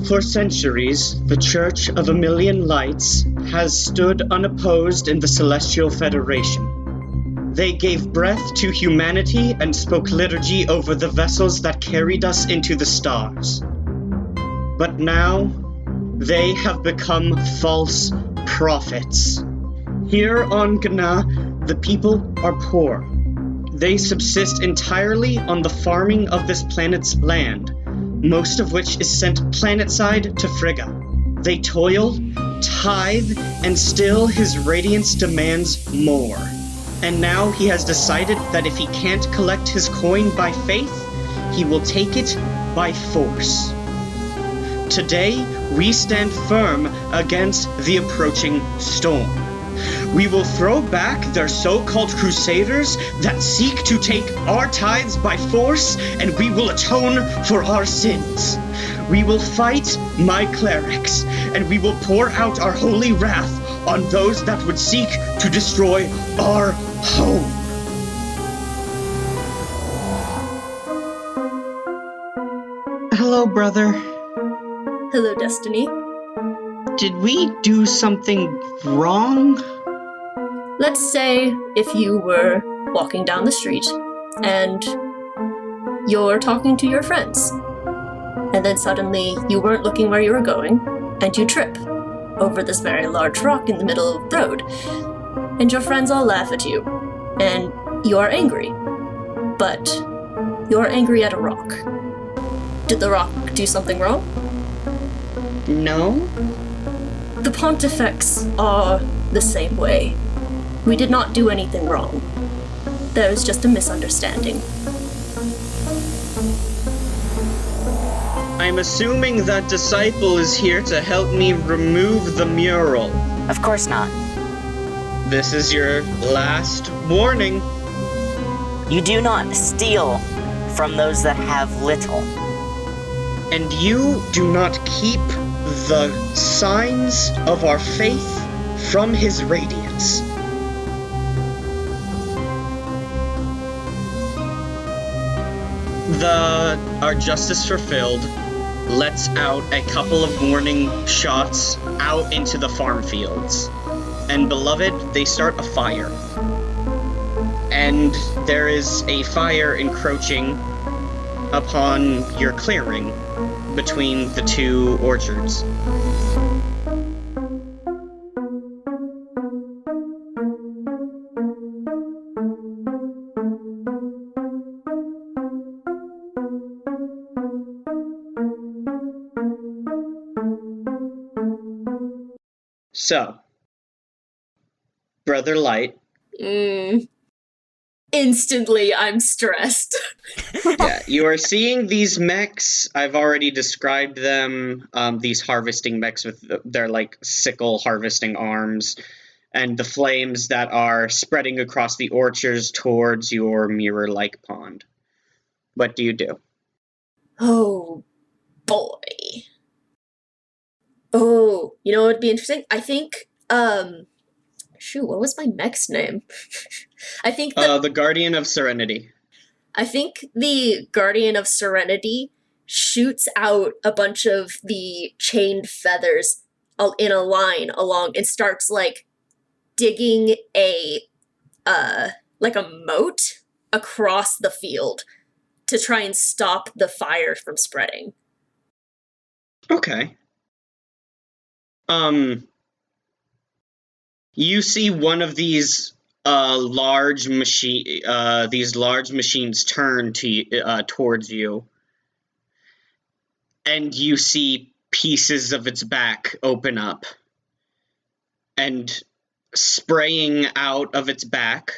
For centuries, the Church of a Million Lights has stood unopposed in the Celestial Federation. They gave breath to humanity and spoke liturgy over the vessels that carried us into the stars. But now, they have become false prophets. Here on Gna, the people are poor. They subsist entirely on the farming of this planet's land, most of which is sent planetside to Frigga. They toil, tithe, and still his radiance demands more. And now he has decided that if he can't collect his coin by faith, he will take it by force. Today, we stand firm against the approaching storm. We will throw back their so-called crusaders that seek to take our tithes by force, and we will atone for our sins. We will fight my clerics, and we will pour out our holy wrath on those that would seek to destroy our home. Hello, brother. Hello, Destiny. Did we do something wrong? Let's say if you were walking down the street and you're talking to your friends, and then suddenly you weren't looking where you were going, and you trip over this very large rock in the middle of the road, and your friends all laugh at you, and you are angry, but you're angry at a rock. Did the rock do something wrong? No. The Pontifex are the same way. We did not do anything wrong. There was just a misunderstanding. I'm assuming that disciple is here to help me remove the mural. Of course not. This is your last warning. You do not steal from those that have little. And you do not keep the signs of our faith from his radiance. Our justice fulfilled lets out a couple of warning shots out into the farm fields. And beloved, they start a fire. And there is a fire encroaching upon your clearing between the two orchards. So, Brother Light. Instantly, I'm stressed. Yeah, you are seeing these mechs. I've already described them. These harvesting mechs with their like sickle harvesting arms, and the flames that are spreading across the orchards towards your mirror-like pond. What do you do? Oh, boy. Oh, you know what would be interesting? I think, shoot, what was my mech's name? I think the Guardian of Serenity. I think the Guardian of Serenity shoots out a bunch of the chained feathers in a line along and starts, like, digging a moat across the field to try and stop the fire from spreading. Okay. You see one of these large machines turn towards you, and you see pieces of its back open up, and spraying out of its back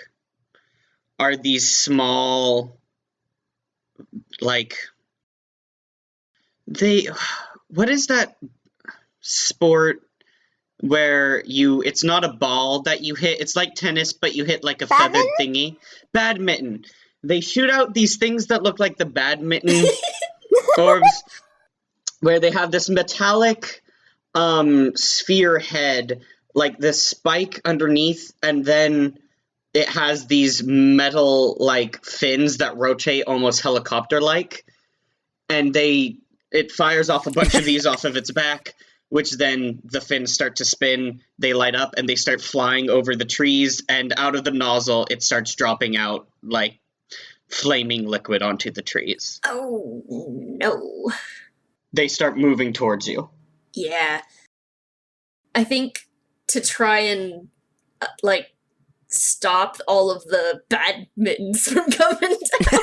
are these small, like, what is that sport where it's not a ball that you hit, it's like tennis, but you hit like a feathered thingy. Badminton. They shoot out these things that look like the badminton orbs, where they have this metallic sphere head, like this spike underneath, and then it has these metal like fins that rotate almost helicopter-like, and it fires off a bunch of these off of its back, which then the fins start to spin, they light up, and they start flying over the trees, and out of the nozzle, it starts dropping out, like, flaming liquid onto the trees. Oh, no. They start moving towards you. Yeah. I think to try and, stop all of the badmintons from coming down.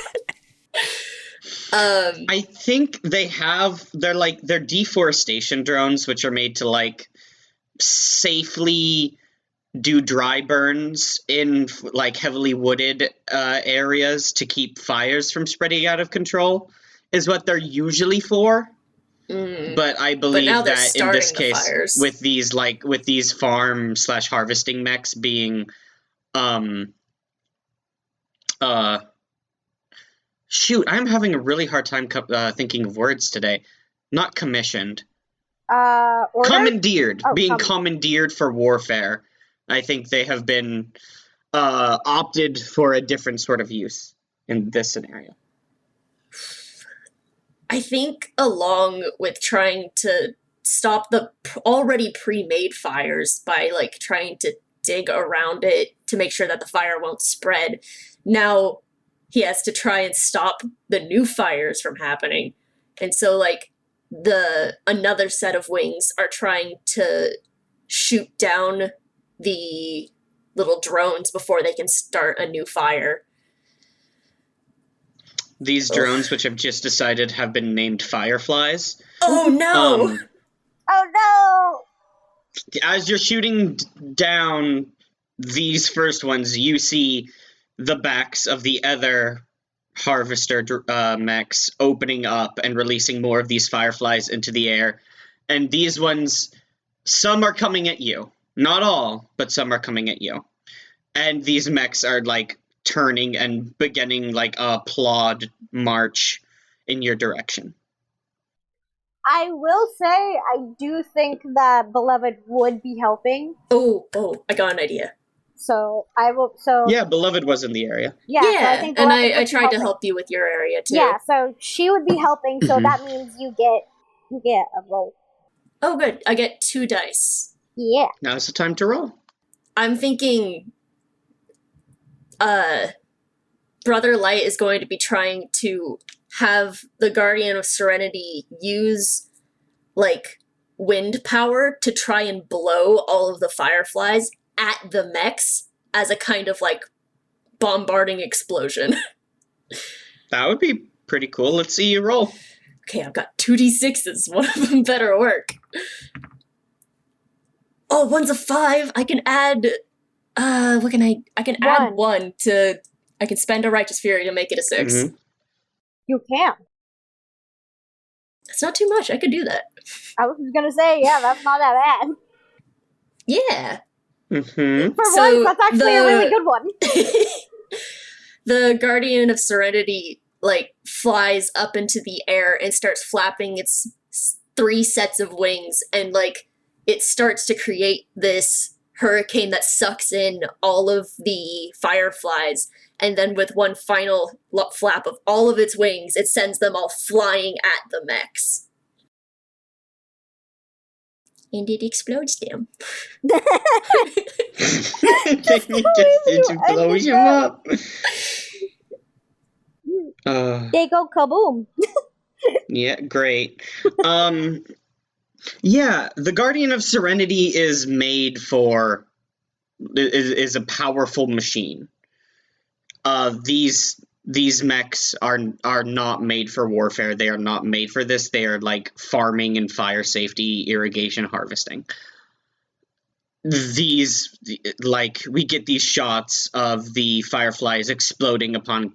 I think they're deforestation drones, which are made to, like, safely do dry burns in, like, heavily wooded areas to keep fires from spreading out of control, is what they're usually for. But I believe that in this case, fires. with these farm/harvesting mechs being, shoot, I'm having a really hard time thinking of words today. Not commissioned. Ordered? Commandeered. Being commandeered for warfare. I think they have been opted for a different sort of use in this scenario. I think along with trying to stop the already pre-made fires by, like, trying to dig around it to make sure that the fire won't spread, now he has to try and stop the new fires from happening. And so, like, another set of wings are trying to shoot down the little drones before they can start a new fire. These drones, which I've just decided have been named Fireflies. Oh, no! Oh, no! As you're shooting down these first ones, you see the backs of the other harvester mechs opening up and releasing more of these fireflies into the air. And these ones, some are coming at you. Not all, but some are coming at you. And these mechs are, like, turning and beginning, like, a plod march in your direction. I will say, I do think that Beloved would be helping. Oh, I got an idea. So I will. Yeah, Beloved was in the area. Yeah, so I think and Beloved I would be tried to helping. help you with your area too. Yeah, so she would be helping. So that means you get a roll. Oh, good. I get 2 dice. Yeah. Now's the time to roll. I'm thinking, Brother Light is going to be trying to have the Guardian of Serenity use, like, wind power to try and blow all of the fireflies at the mechs as a kind of, like, bombarding explosion. That would be pretty cool. Let's see you roll. Okay, I've got 2d6s. One of them better work. Oh, one's a 5. I can add, what can I can add 1 to, I can spend a Righteous Fury to make it a 6. Mm-hmm. You can. That's not too much. I could do that. I was gonna say, yeah, that's not that bad. Yeah. Mm-hmm. For once, that's actually a really good one. The Guardian of Serenity, like, flies up into the air and starts flapping its 3 sets of wings, and, like, it starts to create this hurricane that sucks in all of the fireflies, and then with one final flap of all of its wings, it sends them all flying at the mechs. And it explodes them. It blows him up. They go kaboom. Yeah, great. Yeah, the Guardian of Serenity is made for is a powerful machine. These mechs are not made for warfare. They are not made for this. They are like farming and fire safety, irrigation, harvesting. These, like, we get these shots of the fireflies exploding upon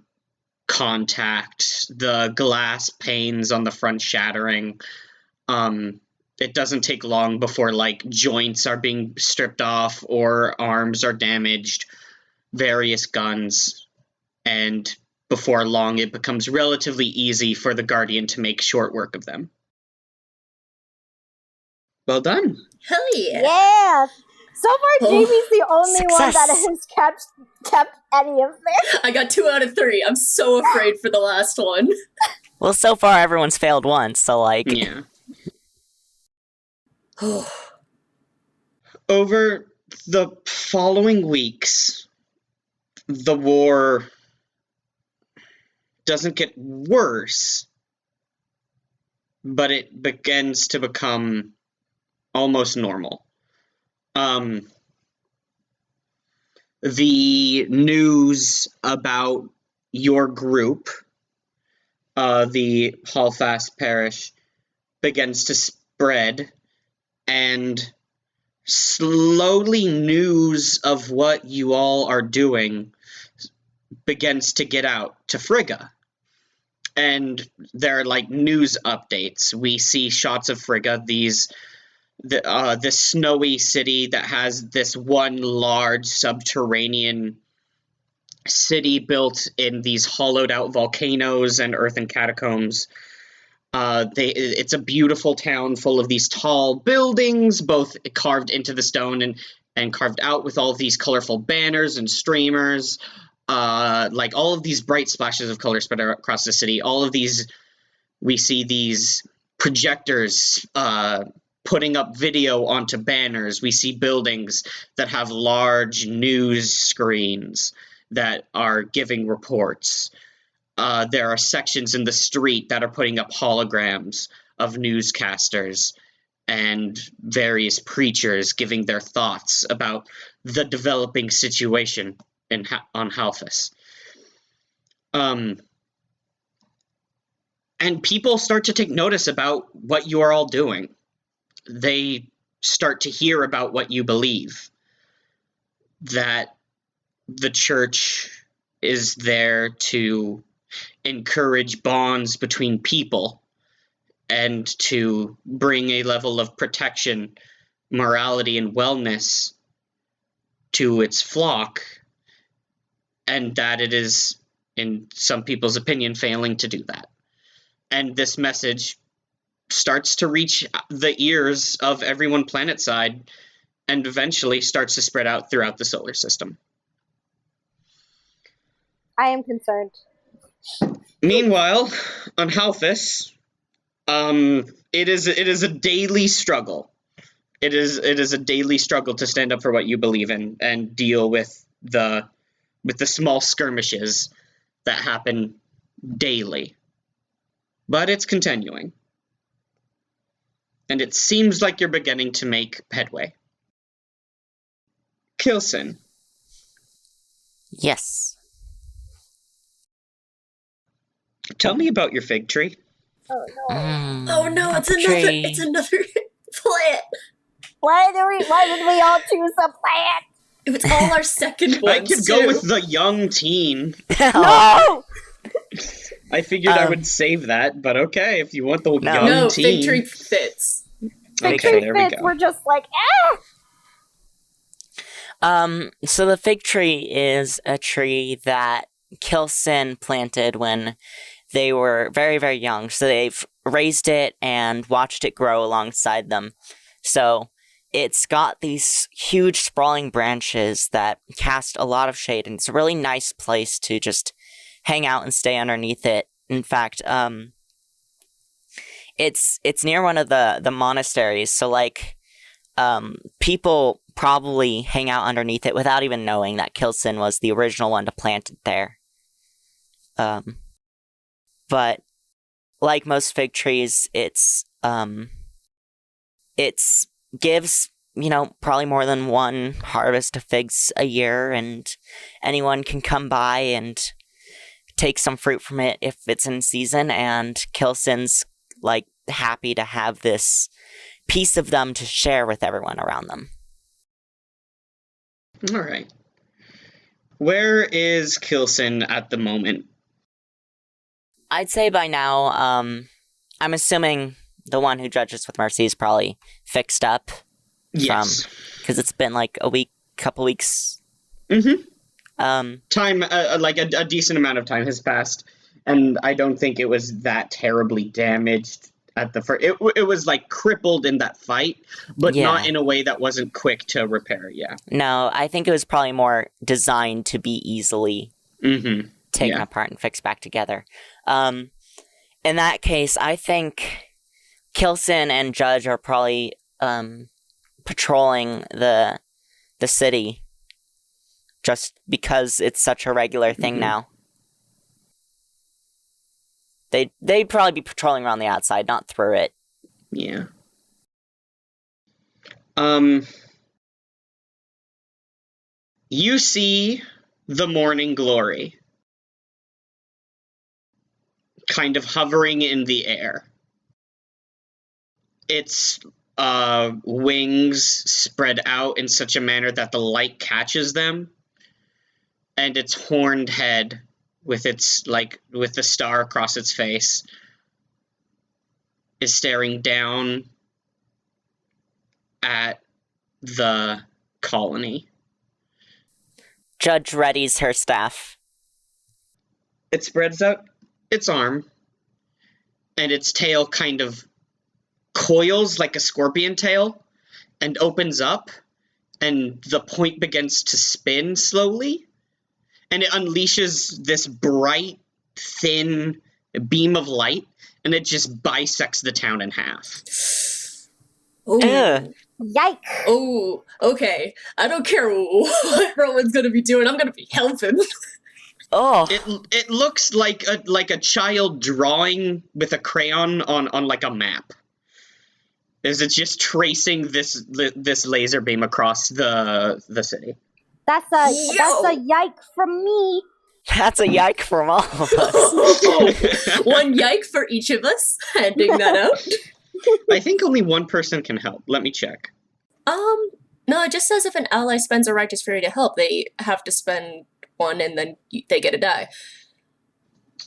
contact, the glass panes on the front shattering. It doesn't take long before, like, joints are being stripped off or arms are damaged, various guns, and before long it becomes relatively easy for the Guardian to make short work of them. Well done. Hell yeah! Yeah! So far, Jamie's the only one Success. that has kept any of this. I got 2 out of 3. I'm so afraid for the last one. Well, so far everyone's failed once, so like... Yeah. Over the following weeks, the war doesn't get worse, but it begins to become almost normal. The news about your group, the Hallfast Parish, begins to spread, and slowly news of what you all are doing begins to get out to Frigga. And there are like news updates. We see shots of Frigga, this snowy city that has this one large subterranean city built in these hollowed out volcanoes and earthen catacombs. It's a beautiful town full of these tall buildings, both carved into the stone and carved out with all of these colorful banners and streamers. Like all of these bright splashes of color spread across the city. All of these, we see these projectors putting up video onto banners. We see buildings that have large news screens that are giving reports. There are sections in the street that are putting up holograms of newscasters and various preachers giving their thoughts about the developing situation on Halfus. And people start to take notice about what you are all doing. They start to hear about what you believe. That the church is there to encourage bonds between people and to bring a level of protection, morality, and wellness to its flock, and that it is, in some people's opinion, failing to do that. And this message starts to reach the ears of everyone planetside and eventually starts to spread out throughout the solar system. I am concerned. Meanwhile, on Halfus, it is a daily struggle. It is a daily struggle to stand up for what you believe in and deal with the small skirmishes that happen daily. But it's continuing. And it seems like you're beginning to make headway. Kilson. Yes. Tell me about your fig tree. Oh no! Oh no! It's another plant. Why did we all choose a plant? It was all our second ones. I could go with the young teen. No! I figured I would save that, but okay, if you want the young teen. Fig tree fits. Fig tree there fits. we go. We're just like, So the fig tree is a tree that Kilson planted when they were very, very young. So they've raised it and watched it grow alongside them. So it's got these huge sprawling branches that cast a lot of shade, and it's a really nice place to just hang out and stay underneath it. In fact, it's near one of the monasteries, so like people probably hang out underneath it without even knowing that Kilson was the original one to plant it there. But like most fig trees, it's gives, probably more than one harvest of figs a year, and anyone can come by and take some fruit from it if it's in season, and Kilson's like happy to have this piece of them to share with everyone around them. All right. Where is Kilson at the moment? I'd say by now, I'm assuming the one who judges with mercy is probably fixed up. Yes. Because it's been like couple weeks. Mm-hmm. Time, like a decent amount of time has passed, and I don't think it was that terribly damaged at the first. It was like crippled in that fight, but not in a way that wasn't quick to repair. Yeah. No, I think it was probably more designed to be easily taken apart and fixed back together. in that case, I think Kilson and Judge are probably patrolling the city just because it's such a regular thing now. They'd probably be patrolling around the outside, not through it. Yeah. You see the morning glory kind of hovering in the air. Its wings spread out in such a manner that the light catches them, and its horned head with the star across its face is staring down at the colony. Judge readies her staff. It spreads out its arm, and its tail kind of coils like a scorpion tail and opens up, and the point begins to spin slowly, and it unleashes this bright, thin beam of light, and it just bisects the town in half. Ooh. Yikes. Oh, okay. I don't care what Rowan's gonna be doing. I'm gonna be helping. Oh, It looks like a child drawing with a crayon on like a map. Is it just tracing this laser beam across the city? That's a yike from me. that's a yike from all of us. One yike for each of us. Handing that out. I think only one person can help. Let me check. No, it just says if an ally spends a righteous fury to help, they have to spend one and then they get a die.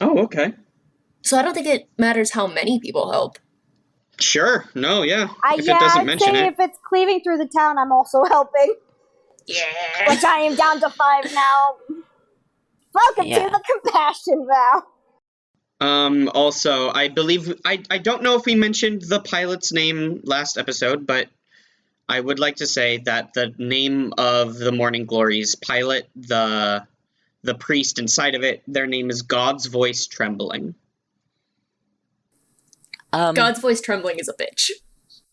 Oh, okay. So I don't think it matters how many people help. Sure. No, yeah. If Yeah, it doesn't I'd mention say it. if it's cleaving through the town, I'm also helping. Yeah. Which I am down to 5 now. Welcome Yeah. to the compassion vow. Also, I believe I don't know if we mentioned the pilot's name last episode, but I would like to say that the name of the Morning Glory's pilot, the priest inside of it, their name is God's Voice Trembling. God's voice trembling is a bitch.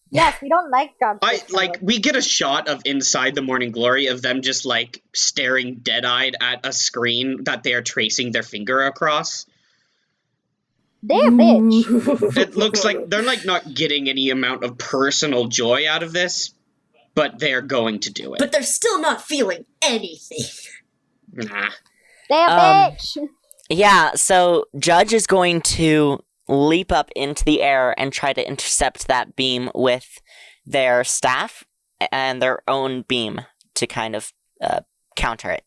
Yes, we don't like God's voice. We get a shot of inside the Morning Glory of them just like staring dead-eyed at a screen that they are tracing their finger across. They're bitch. It looks like they're like not getting any amount of personal joy out of this, but they're going to do it. But they're still not feeling anything. Nah. They're bitch. Yeah, so Judge is going to leap up into the air and try to intercept that beam with their staff and their own beam to kind of counter it.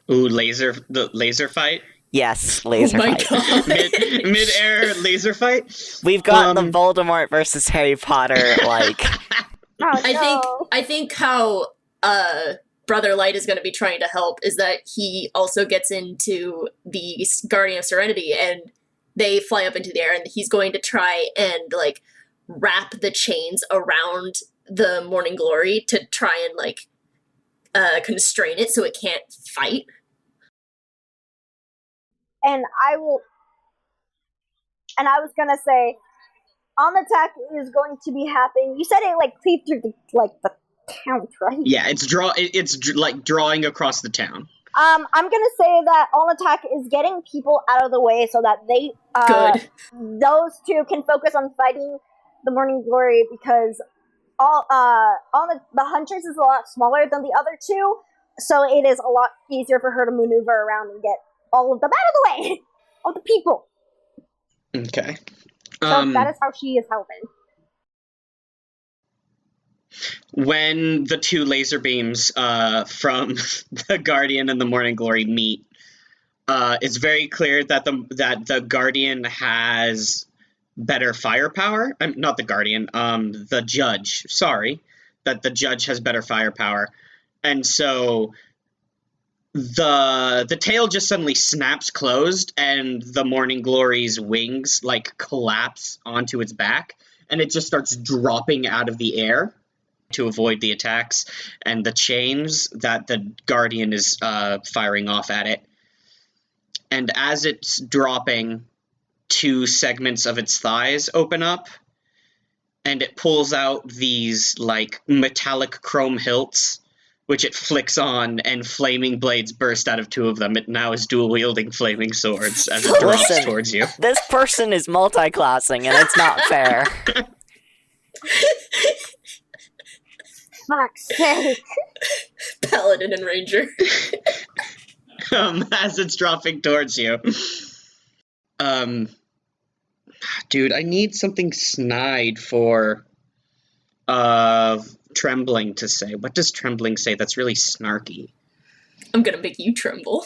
Ooh, the laser fight? Yes, laser Oh my fight. God. Mid-air laser fight? We've got the Voldemort versus Harry Potter, like... Oh, I think how Brother Light is going to be trying to help is that he also gets into the Guardian of Serenity and they fly up into the air and he's going to try and like wrap the chains around the Morning Glory to try and like constrain it so it can't fight. And I was gonna say, on attack is going to be happening. You said it like cleaved through the town, right? Yeah, it's drawing across the town. I'm gonna say that on attack is getting people out of the way so that they Good. those two can focus on fighting the Morning Glory because the Huntress is a lot smaller than the other two, so it is a lot easier for her to maneuver around and get all of them out of the way of the people. Okay. So that is how she is helping. When the two laser beams from the Guardian and the Morning Glory meet, it's very clear that the Guardian has better firepower. Not the Guardian, the Judge. Sorry, that the Judge has better firepower, and so the tail just suddenly snaps closed, and the Morning Glory's wings like collapse onto its back, and it just starts dropping out of the air to avoid the attacks and the chains that the Guardian is firing off at it. And as it's dropping two segments of its thighs open up, and it pulls out these, like, metallic chrome hilts, which it flicks on, and flaming blades burst out of two of them. It now is dual-wielding flaming swords as it drops Listen, towards you. This person is multi-classing, and it's not fair. Fuck's sake. Paladin and Ranger. As it's dropping towards you. Dude, I need something snide for trembling to say. What does trembling say that's really snarky? I'm gonna make you tremble.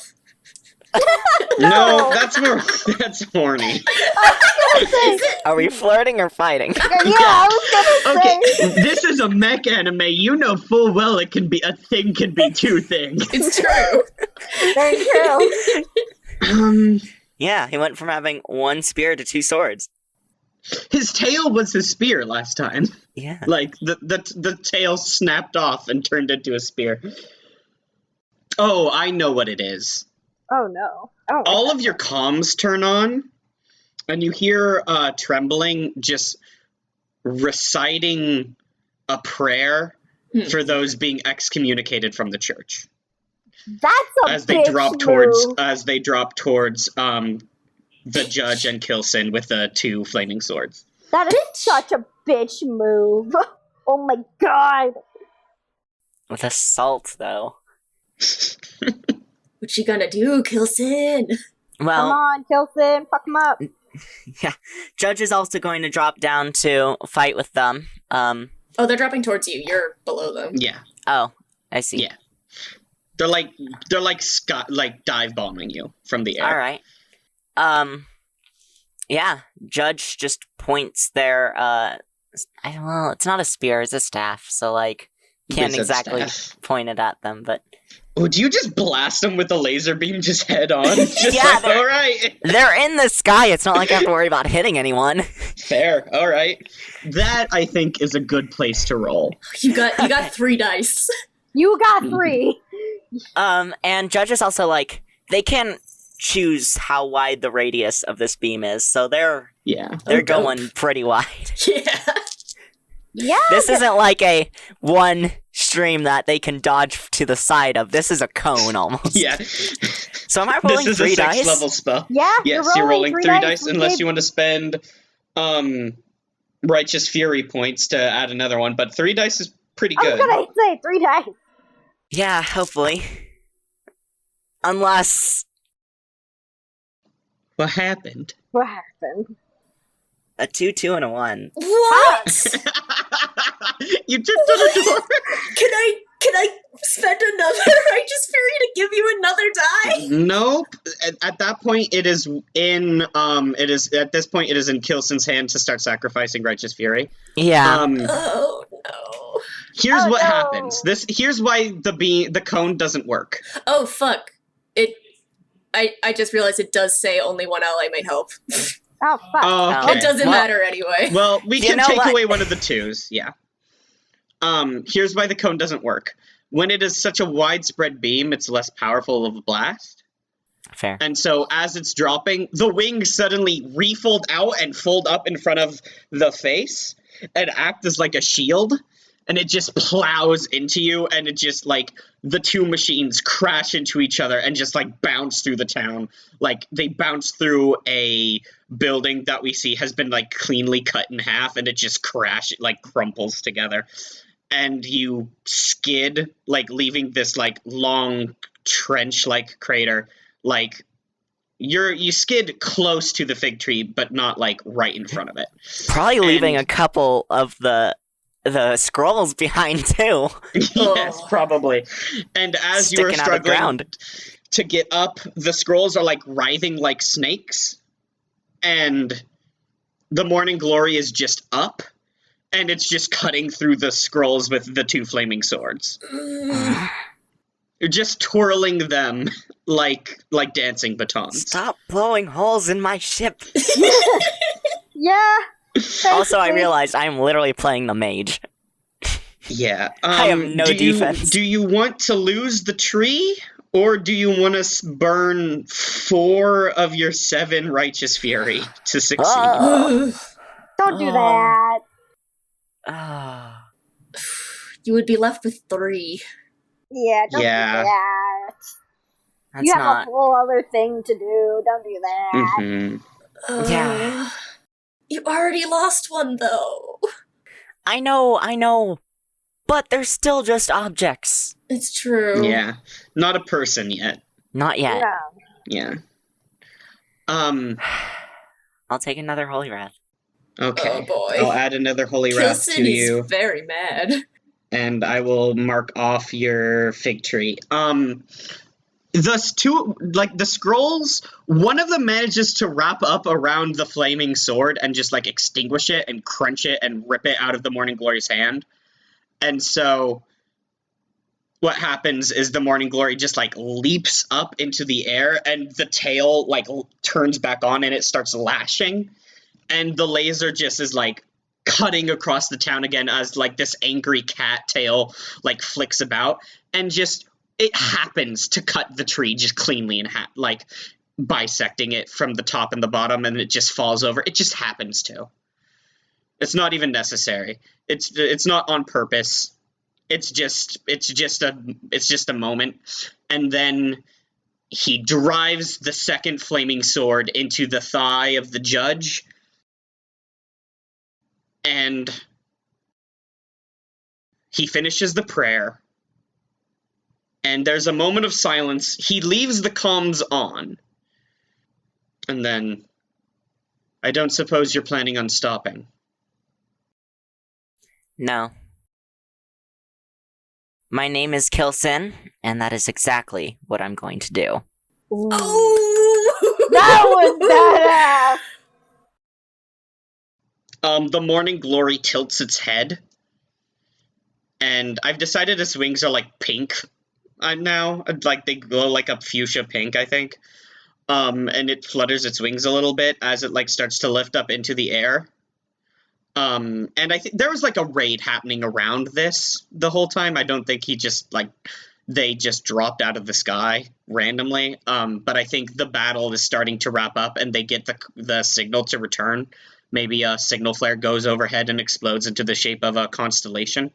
No, that's horny. Are we flirting or fighting? Yeah, I was gonna say. Okay, this is a mech anime. You know full well a thing can be two things. It's true. Very true. Yeah, he went from having one spear to two swords. His tail was his spear last time. Yeah. Like, the tail snapped off and turned into a spear. Oh, I know what it is. Oh no. Oh, All of your comms turn on, and you hear Trembling just reciting a prayer for those being excommunicated from the church. That's a as they bitch drop towards the judge and Kilson with the two flaming swords. That is such a bitch move. Oh my god. With assault, though. What you gonna do, Kilson? Come Well, on, Kilson, fuck him up. yeah. Judge is also going to drop down to fight with them. Oh, they're dropping towards you. You're below them. Yeah, Oh, I see. yeah. They're like dive bombing you from the air. All right. Yeah. Judge just points their it's not a spear, it's a staff. So like, can't Wizard exactly staff. point it at them, but Would you just blast them with the laser beam just head on? Just Yeah, like, they're- all right, they're in the sky. It's not like I have to worry about hitting anyone. fair, all right. That I think is a good place to roll. You got 3 dice. You got 3. And Judge is also like, they can choose how wide the radius of this beam is, so they're Yeah. going pretty wide. Yeah. Yeah. This isn't like a one stream that they can dodge to the side of. This is a cone almost. Yeah. So am I rolling This is a 3 6th dice? level spell. Yeah, Yes, you're rolling 3 dice We unless did- you want to spend Righteous Fury points to add another one, but 3 dice is pretty I was good. gonna say 3 dice. Yeah, hopefully. Unless What happened? What happened? a 2, 2, and a 1. What? You tipped on a door. Can I spend another Righteous Fury to give you another die? Nope. At that point, it is in Kilson's hand to start sacrificing Righteous Fury. Yeah. Oh no. Here's Oh, what no. happens. Here's why the cone doesn't work. Oh fuck. I just realized it does say only one ally may help. Oh fuck. Oh, Okay. It doesn't Well- matter anyway. Well, we You can know take what? away one of the twos, yeah. Here's why the cone doesn't work. When it is such a widespread beam, it's less powerful of a blast. Fair. And so as it's dropping, the wings suddenly refold out and fold up in front of the face and act as like a shield. And it just plows into you, and it just, like, the two machines crash into each other and just, like, bounce through the town. Like, they bounce through a building that we see has been, like, cleanly cut in half, and it just crumples together. And you skid, like, leaving this, like, long trench-like crater. Like, you skid close to the fig tree, but not, like, right in front of it. Probably leaving And- a couple of the scrolls behind too. Yes, probably. And as you are Sticking out of the struggling ground. to get up, the scrolls are like writhing like snakes, and the Morning Glory is just up, and it's just cutting through the scrolls with the two flaming swords. You're just twirling them like dancing batons. Stop blowing holes in my ship. Yeah. Also, I basically. realized I'm literally playing the mage. Yeah. I have no defense. Do you want to lose the tree, Or do you want to burn 4 of your 7 righteous fury to succeed? Don't do that. You would be left with 3. Yeah, don't do that. You have a whole other thing to do. Don't do that. Mm-hmm. Yeah. You already lost one, though. I know. But they're still just objects. It's true. Yeah. Not a person yet. Not yet. No. Yeah. I'll take another holy wrath. Okay. Oh boy. I'll add another holy wrath to you. Is very mad. And I will mark off your fig tree. The scrolls, one of them manages to wrap up around the flaming sword and just, like, extinguish it and crunch it and rip it out of the Morning Glory's hand. And so what happens is the Morning Glory just, like, leaps up into the air, and the tail, like, turns back on, and it starts lashing. And the laser just is, like, cutting across the town again as, like, this angry cat tail, like, flicks about. And just, it happens to cut the tree just cleanly in half, like, bisecting it from the top and the bottom, and it just falls over. It just happens to. It's not even necessary. It's not on purpose. It's just a moment. And then he drives the second flaming sword into the thigh of the judge. And he finishes the prayer. And there's a moment of silence. He leaves the comms on. And then, I don't suppose you're planning on stopping. No. My name is Kilson, and that is exactly what I'm going to do. Oh! That was badass! The Morning Glory tilts its head. And I've decided its wings are, like, pink now. Like, they glow like a fuchsia pink, I think. And it flutters its wings a little bit as it, like, starts to lift up into the air. And I think there was, like, a raid happening around this the whole time. I don't think they just dropped out of the sky randomly. But I think the battle is starting to wrap up, and they get the signal to return. Maybe a signal flare goes overhead and explodes into the shape of a constellation.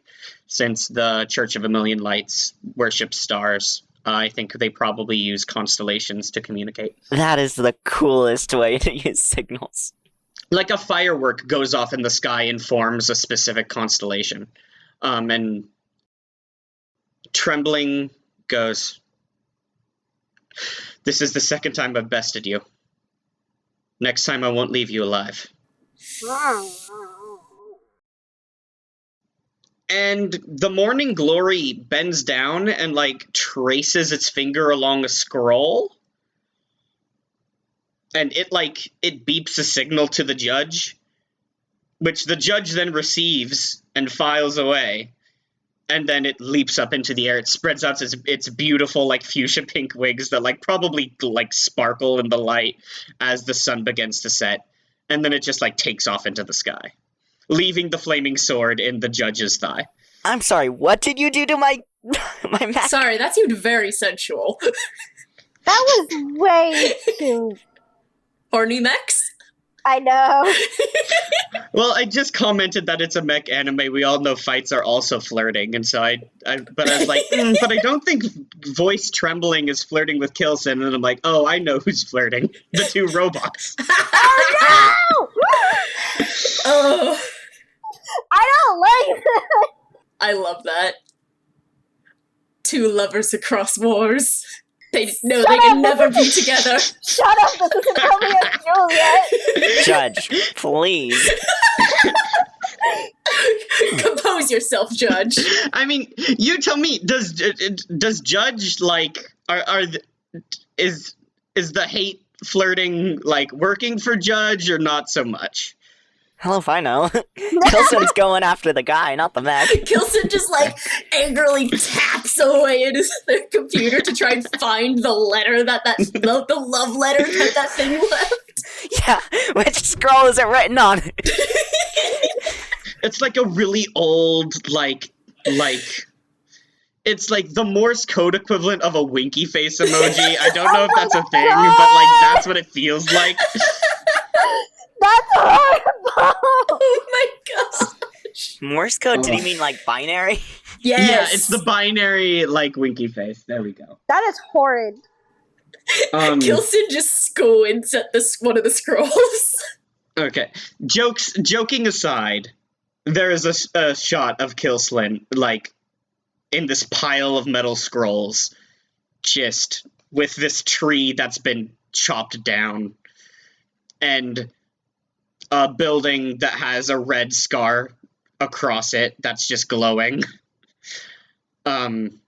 Since the Church of a Million Lights worships stars, I think they probably use constellations to communicate. That is the coolest way to use signals. Like a firework goes off in the sky and forms a specific constellation. And Trembling goes, "This is the second time I've bested you. Next time I won't leave you alive." And the Morning Glory bends down and, like, traces its finger along a scroll. And it beeps a signal to the judge, which the judge then receives and files away. And then it leaps up into the air. It spreads out its beautiful, like, fuchsia pink wings that, like, probably, like, sparkle in the light as the sun begins to set. And then it just, like, takes off into the sky, leaving the flaming sword in the judge's thigh. I'm sorry, what did you do to my mech? Sorry, that seemed very sensual. That was way too... Horny mechs? I know. Well, I just commented that it's a mech anime. We all know fights are also flirting, and so I was like, but I don't think Voice Trembling is flirting with Kilson, and I'm like, oh, I know who's flirting. The 2 robots. Oh no! Oh, I don't like that! I love that. 2 lovers across wars. They can never be together. Shut up, this isn't Romeo and Juliet! Judge, please. Compose yourself, Judge. I mean, you tell me, does Judge, like, is the hate flirting, like, working for Judge or not so much? Hell if I know. Kilson's going after the guy, not the mech. Kilson just, like, angrily taps away at their computer to try and find the letter the love letter that thing left. Yeah, which scroll is it written on? It's like a really old, like It's like the Morse code equivalent of a winky face emoji. I don't know if that's a thing, but like that's what it feels like. That's horrible! Oh my gosh. Morse code? Did he mean like binary? Yes. Yeah, it's the binary like winky face. There we go. That is horrid. Kilson just squints at one of the scrolls. Okay. Joking aside, there is a shot of Kilslin like in this pile of metal scrolls, just with this tree that's been chopped down, and a building that has a red scar across it that's just glowing. And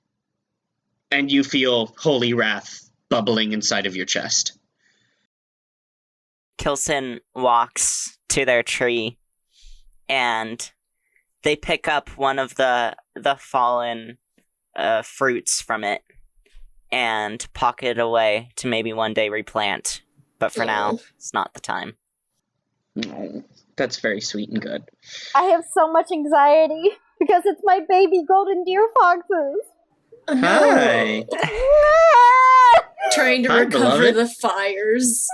you feel holy wrath bubbling inside of your chest. Kilson walks to their tree, and they pick up one of the fallen fruits from it and pocket it away to maybe one day replant. But for now, it's not the time. Oh, that's very sweet and good. I have so much anxiety because it's my baby golden deer foxes. Oh, no. Hi. Trying to Hi, recover beloved. the fires.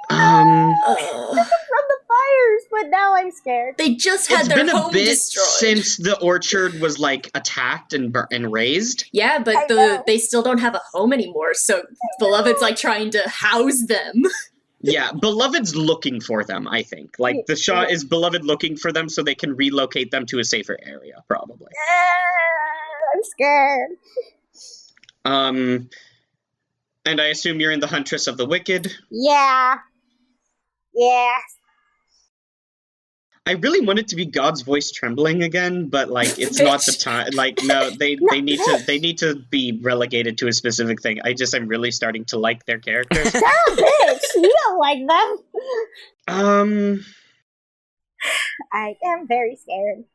Um, From the fires, but now I'm scared. They just had it's their been a home bit destroyed. since the orchard was like attacked and razed. Yeah, but I know. they still don't have a home anymore, so Beloved's like trying to house them. Yeah, Beloved's looking for them, I think. Like, the shot is Beloved looking for them so they can relocate them to a safer area, probably. I'm scared. And I assume you're in the Huntress of the Wicked. Yeah. Yeah. I really want it to be God's voice trembling again, but like it's not the time. Like no, they need to be relegated to a specific thing. I'm really starting to like their characters. They're a bitch. You don't like them. I am very scared.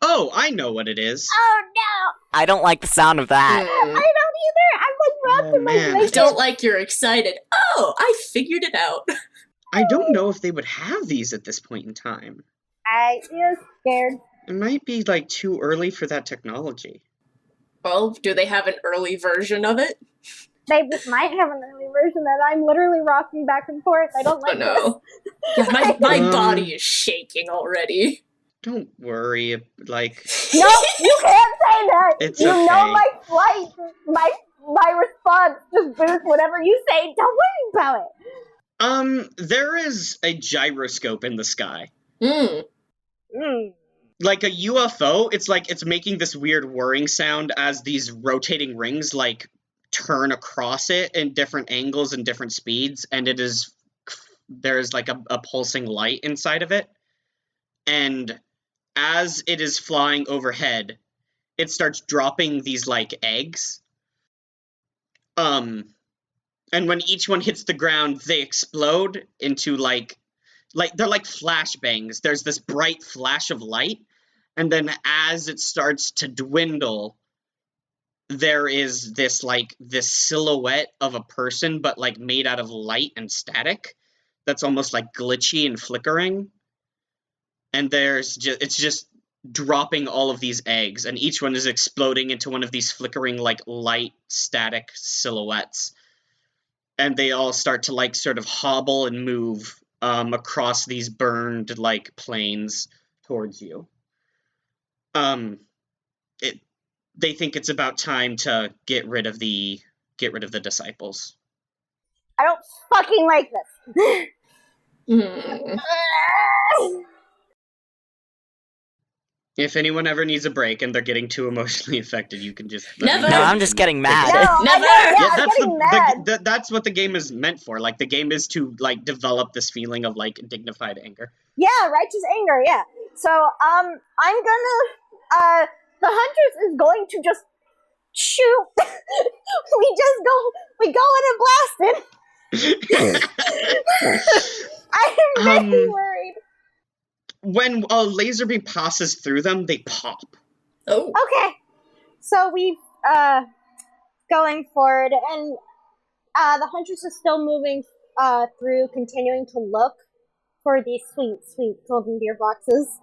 Oh, I know what it is. Oh no! I don't like the sound of that. I don't either. I'm like wrapped in my man. I blanket. don't like you're excited. Oh, I figured it out. I don't know if they would have these at this point in time. I am scared. It might be like too early for that technology. Well, do they have an early version of it? They might have an early version that I'm literally rocking back and forth. I don't like Oh no. Yeah, my body is shaking already. Don't worry, like this. No, you can't say that. It's you okay. know my flight, my response just boosts whatever you say. Don't worry about it. there is a gyroscope in the sky. Hmm. Like a UFO, it's like it's making this weird whirring sound as these rotating rings like turn across it in different angles and different speeds, and there's like a pulsing light inside of it. And as it is flying overhead, it starts dropping these like eggs. And when each one hits the ground, they explode into like they're like flashbangs. There's this bright flash of light, and then as it starts to dwindle, there is this silhouette of a person, but like made out of light and static. That's almost like glitchy and flickering. And it's just dropping all of these eggs, and each one is exploding into one of these flickering like light static silhouettes. And they all start to like sort of hobble and move across these burned like plains towards you. They think it's about time to get rid of the disciples. I don't fucking like this. Hmm. If anyone ever needs a break and they're getting too emotionally affected, you can just let me Never. know. No, I'm just getting mad. No, I Never. know, yeah, Yeah, I'm that's getting mad. that's what the game is meant for. Like the game is to like develop this feeling of like dignified anger. Yeah, righteous anger, yeah. So, I'm gonna, the Huntress is going to just shoot. we go in and blast it. I'm very worried. When a laser beam passes through them, they pop. Oh. Okay. So we've, going forward, and, the Huntress is still moving, through, continuing to look for these sweet, sweet golden deer boxes.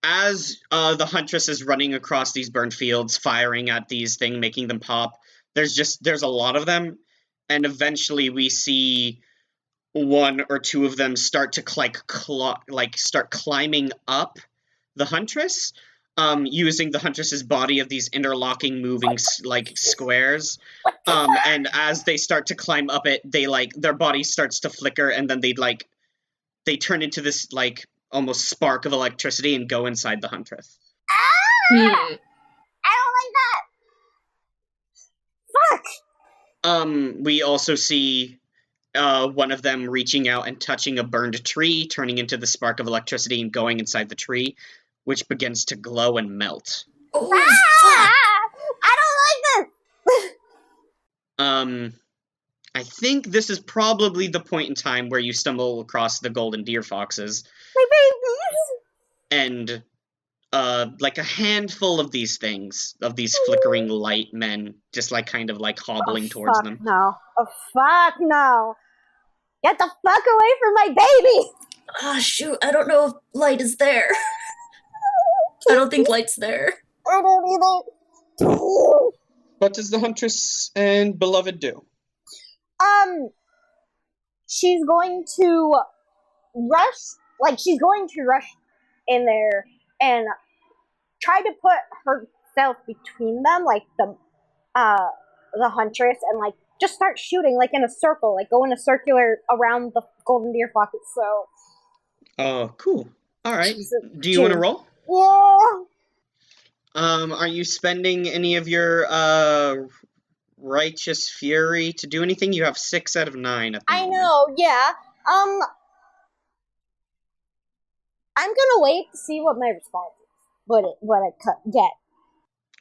as the Huntress is running across these burned fields, firing at these things, making them pop, there's a lot of them, and eventually we see one or two of them start to start climbing up the Huntress, using the Huntress's body of these interlocking, moving squares. And as they start to climb up it, their body starts to flicker, and then they turn into this almost spark of electricity and go inside the Huntress. Hmm. I don't like that. Fuck. We also see one of them reaching out and touching a burned tree, turning into the spark of electricity and going inside the tree, which begins to glow and melt. Oh, Ah! I don't like this. I think this is probably the point in time where you stumble across the golden deer foxes, My babies. and a handful of these things, of these flickering light men, just kind of hobbling towards them. No. Oh, fuck no. Get the fuck away from my baby. Ah, shoot. I don't know if light is there. I don't think light's there. I don't either. What does the Huntress and Beloved do? She's going to rush in there and try to put herself between them, the Huntress, and just start shooting in a circle, go in a circular around the golden deer foxes. So. Oh, cool. All right. Do you Dude. want to roll? Yeah. Are you spending any of your righteous fury to do anything? You have 6 out of 9 at the I moment. know. Yeah. I'm gonna wait to see what my response is. What I get.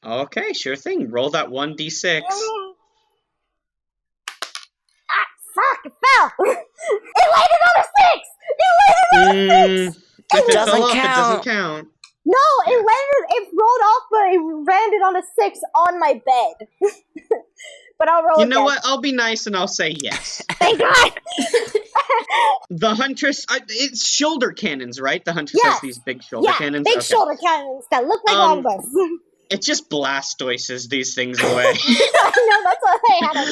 Okay, sure thing. Roll that 1d6. Fuck! It fell. It landed on a 6. It landed on a 6. If it doesn't fell off, it doesn't count. count. No, it rolled off, but it landed on a 6 on my bed. But I'll roll You again. know what? I'll be nice and I'll say yes. Thank God! The Huntress, it's shoulder cannons, right? The Huntress Yes. has these big shoulder Yeah, cannons. big Okay. shoulder cannons that look like longbows. It just blastoises these things away. I know, that's what I had a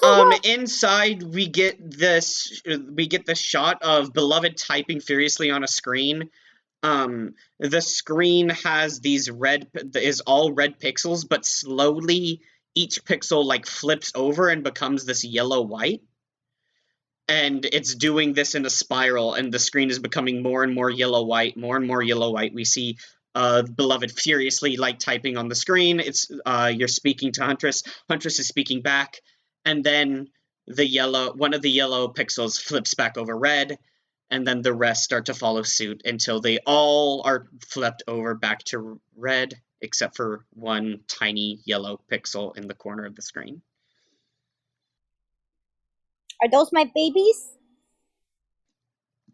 feeling. Inside we get the shot of Beloved typing furiously on a screen. The screen has is all red pixels, but slowly each pixel flips over and becomes this yellow-white. And it's doing this in a spiral, and the screen is becoming more and more yellow-white, more and more yellow-white. We see Beloved furiously typing on the screen. It's you're speaking to Huntress. Huntress is speaking back, and then one of the yellow pixels flips back over red, and then the rest start to follow suit until they all are flipped over back to red, except for one tiny yellow pixel in the corner of the screen. Are those my babies?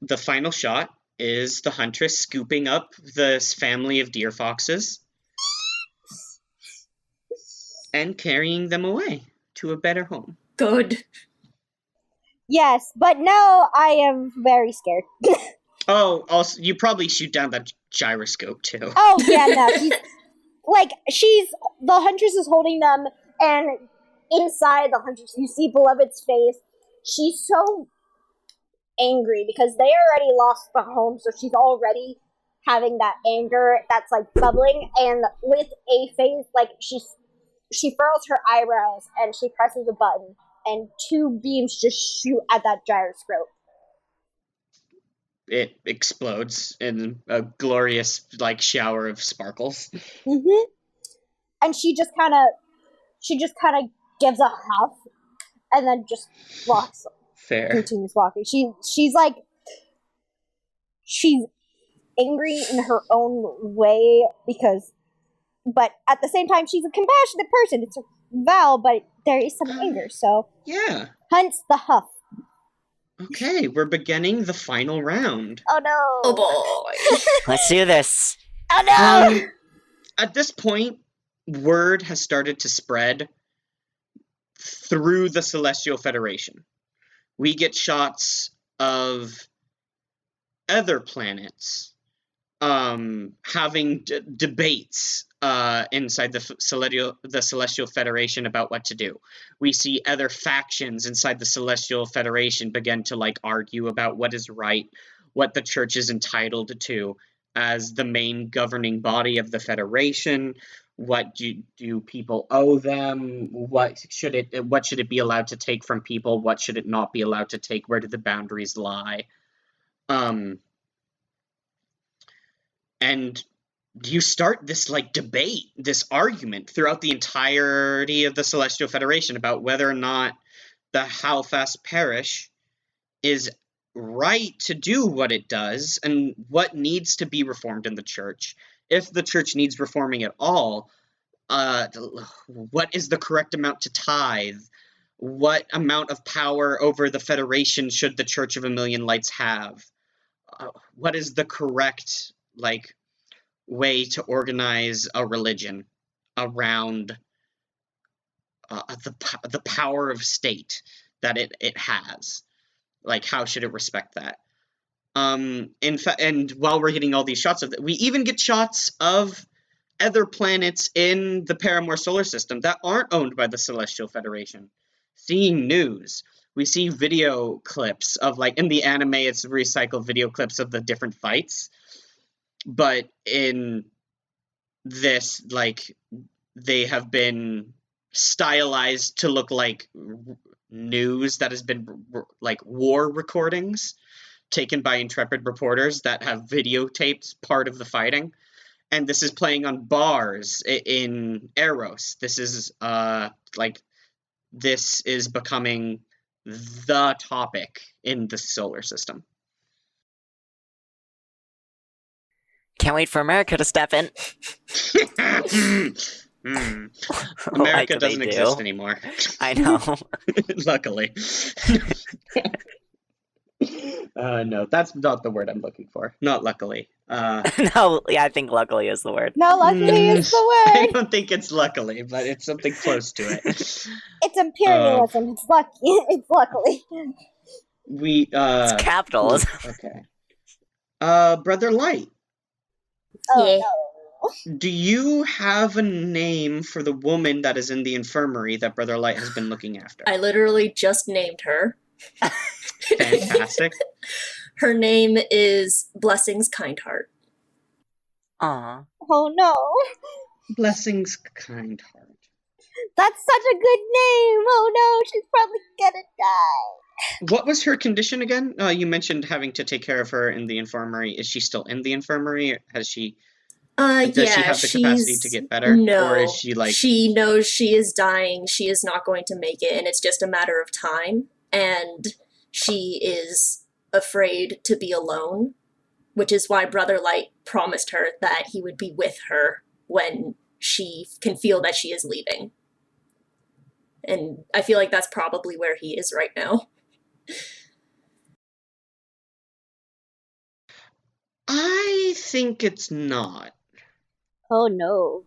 The final shot is the Huntress scooping up this family of deer foxes and carrying them away to a better home. Good. Yes, but now I am very scared. Oh, also, you probably shoot down that gyroscope, too. Oh, yeah, no. The Huntress is holding them, and inside the Huntress, you see Beloved's face. She's so angry because they already lost the home, so she's already having that anger that's bubbling, and with a face, she furrows her eyebrows, and she presses a button, and 2 beams just shoot at that gyroscope. It explodes in a glorious, shower of sparkles. Mm-hmm. And she just kind of gives a huff, and then just walks. Fair. Continues walking. She's angry in her own way but at the same time she's a compassionate person. It's a Val, but there is some anger. So Yeah. hence the huff. Okay, we're beginning the final round. Oh no! Oh boy. Let's do this. Oh no! At this point, word has started to spread through the Celestial Federation. We get shots of other planets having debates inside the Celestial Federation about what to do. We see other factions inside the Celestial Federation begin to like argue about what is right, what the church is entitled to as the main governing body of the Federation. What do people owe them? What should it be allowed to take from people? What should it not be allowed to take? Where do the boundaries lie? And you start this like debate, this argument throughout the entirety of the Celestial Federation about whether or not the Halfast Parish is right to do what it does and what needs to be reformed in the church. If the church needs reforming at all, what is the correct amount to tithe? What amount of power over the Federation should the Church of a Million Lights have? What is the correct like way to organize a religion around the power of state that it has? Like, how should it respect that? In fact, and while we're getting all these shots of it, we even get shots of other planets in the Paramore solar system that aren't owned by the Celestial Federation. Seeing news. We see video clips of, like, in the anime, it's recycled video clips of the different fights. But in this, like, they have been stylized to look like news that has been, like, war recordings taken by intrepid reporters that have videotaped part of the fighting. And this is playing on bars in Eros. This is, this is becoming the topic in the solar system. Can't wait for America to step in. America doesn't exist anymore. I know. Luckily. No, that's not the word I'm looking for. Not luckily. No, yeah, I think luckily is the word. No, luckily is the I word. don't think it's luckily, but it's something close to it. It's imperialism. It's lucky. It's luckily. It's capitalism. Okay. Brother Light. Oh Yeah. no. Do you have a name for the woman that is in the infirmary that Brother Light has been looking after? I literally just named her. Fantastic. Her name is Blessings Kindheart. Aw. Oh no. Blessings Kind Heart. That's such a good name. Oh no, she's probably gonna die. What was her condition again? You mentioned having to take care of her in the infirmary. Is she still in the infirmary? Does she have the capacity to get better? No. Or is she like... She knows she is dying. She is not going to make it, and it's just a matter of time. And she is afraid to be alone, which is why Brother Light promised her that he would be with her when she can feel that she is leaving. And I feel like that's probably where he is right now. I think it's not. Oh no.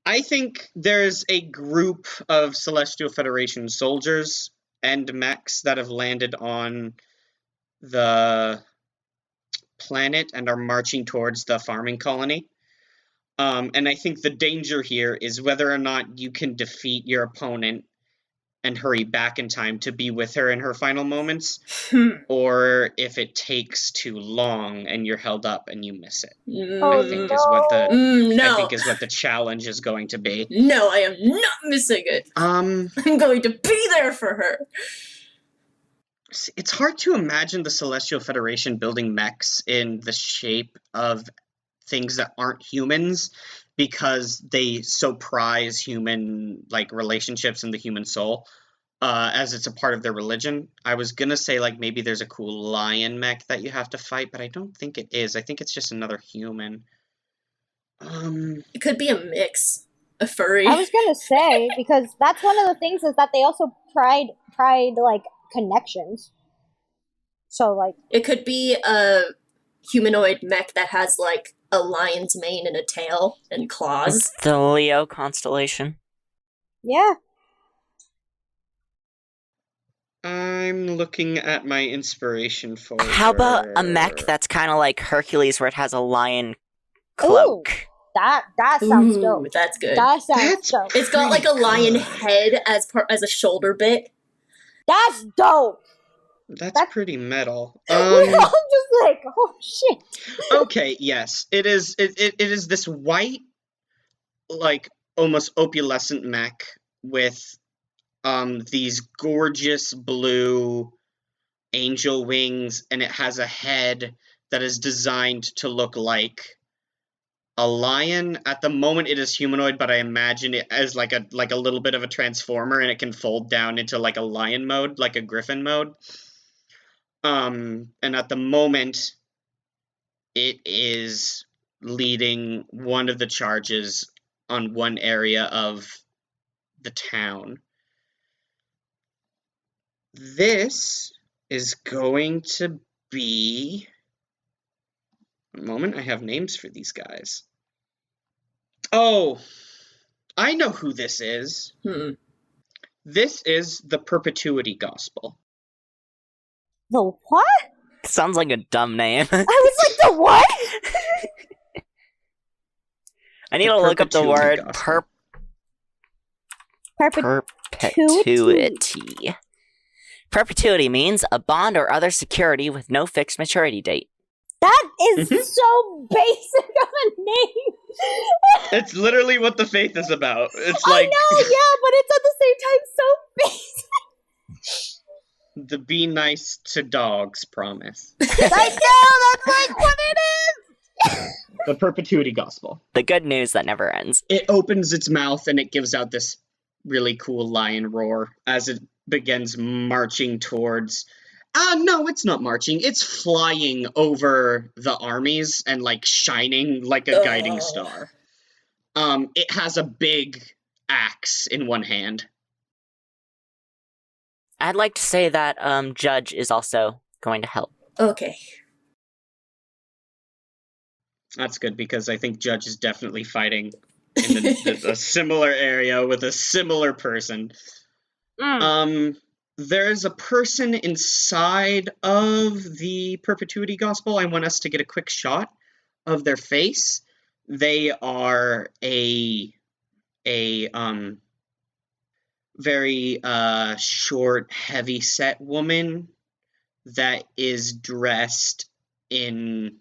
I think there's a group of Celestial Federation soldiers and mechs that have landed on the planet and are marching towards the farming colony. And I think the danger here is whether or not you can defeat your opponent and hurry back in time to be with her in her final moments, or if it takes too long and you're held up and you miss it. I think is what the challenge is going to be. No, I am not missing it. I'm going to be there for her. It's hard to imagine the Celestial Federation building mechs in the shape of things that aren't humans, because they so prize human like relationships and the human soul, as it's a part of their religion. I was gonna say like maybe there's a cool lion mech that you have to fight, but I don't think it is. I think it's just another human. It could be a mix, a furry. I was gonna say, because that's one of the things is that they also pride like connections. So like it could be a humanoid mech that has like a lion's mane and a tail and claws. It's the Leo constellation. yeah. I'm looking at my inspiration folder. How about a mech that's kind of like Hercules, where it has a lion cloak? That sounds Ooh, dope. that's good. That sounds That's dope. It's got like a pretty lion good. head as a shoulder bit. That's dope. That's pretty metal. We're all just like, oh shit. Okay, yes. It is this white, like almost opalescent mech with these gorgeous blue angel wings, and it has a head that is designed to look like a lion. At the moment it is humanoid, but I imagine it as like a little bit of a transformer, and it can fold down into like a lion mode, like a griffin mode. And at the moment it is leading one of the charges on one area of the town. This is going to be... One moment, I have names for these guys. Oh, I know who this is. This is the Perpetuity Gospel. The what? Sounds like a dumb name. I was like, the what? I need The to look up the Perpetuity word Gospel. perpetuity. Perpetuity means a bond or other security with no fixed maturity date. That is so basic of a name. It's literally what the faith is about. It's I like know, yeah, but it's at the same time so basic. the be nice to dogs promise. I know, that's like what it is. The Perpetuity Gospel. The good news that never ends. It opens its mouth and it gives out this really cool lion roar as it begins marching towards... no, it's not marching. It's flying over the armies and like shining like a guiding star. It has a big axe in one hand. I'd like to say that Judge is also going to help. Okay. That's good, because I think Judge is definitely fighting in a similar area with a similar person. There's a person inside of the Perpetuity Gospel. I want us to get a quick shot of their face. They are a very short, heavy-set woman that is dressed in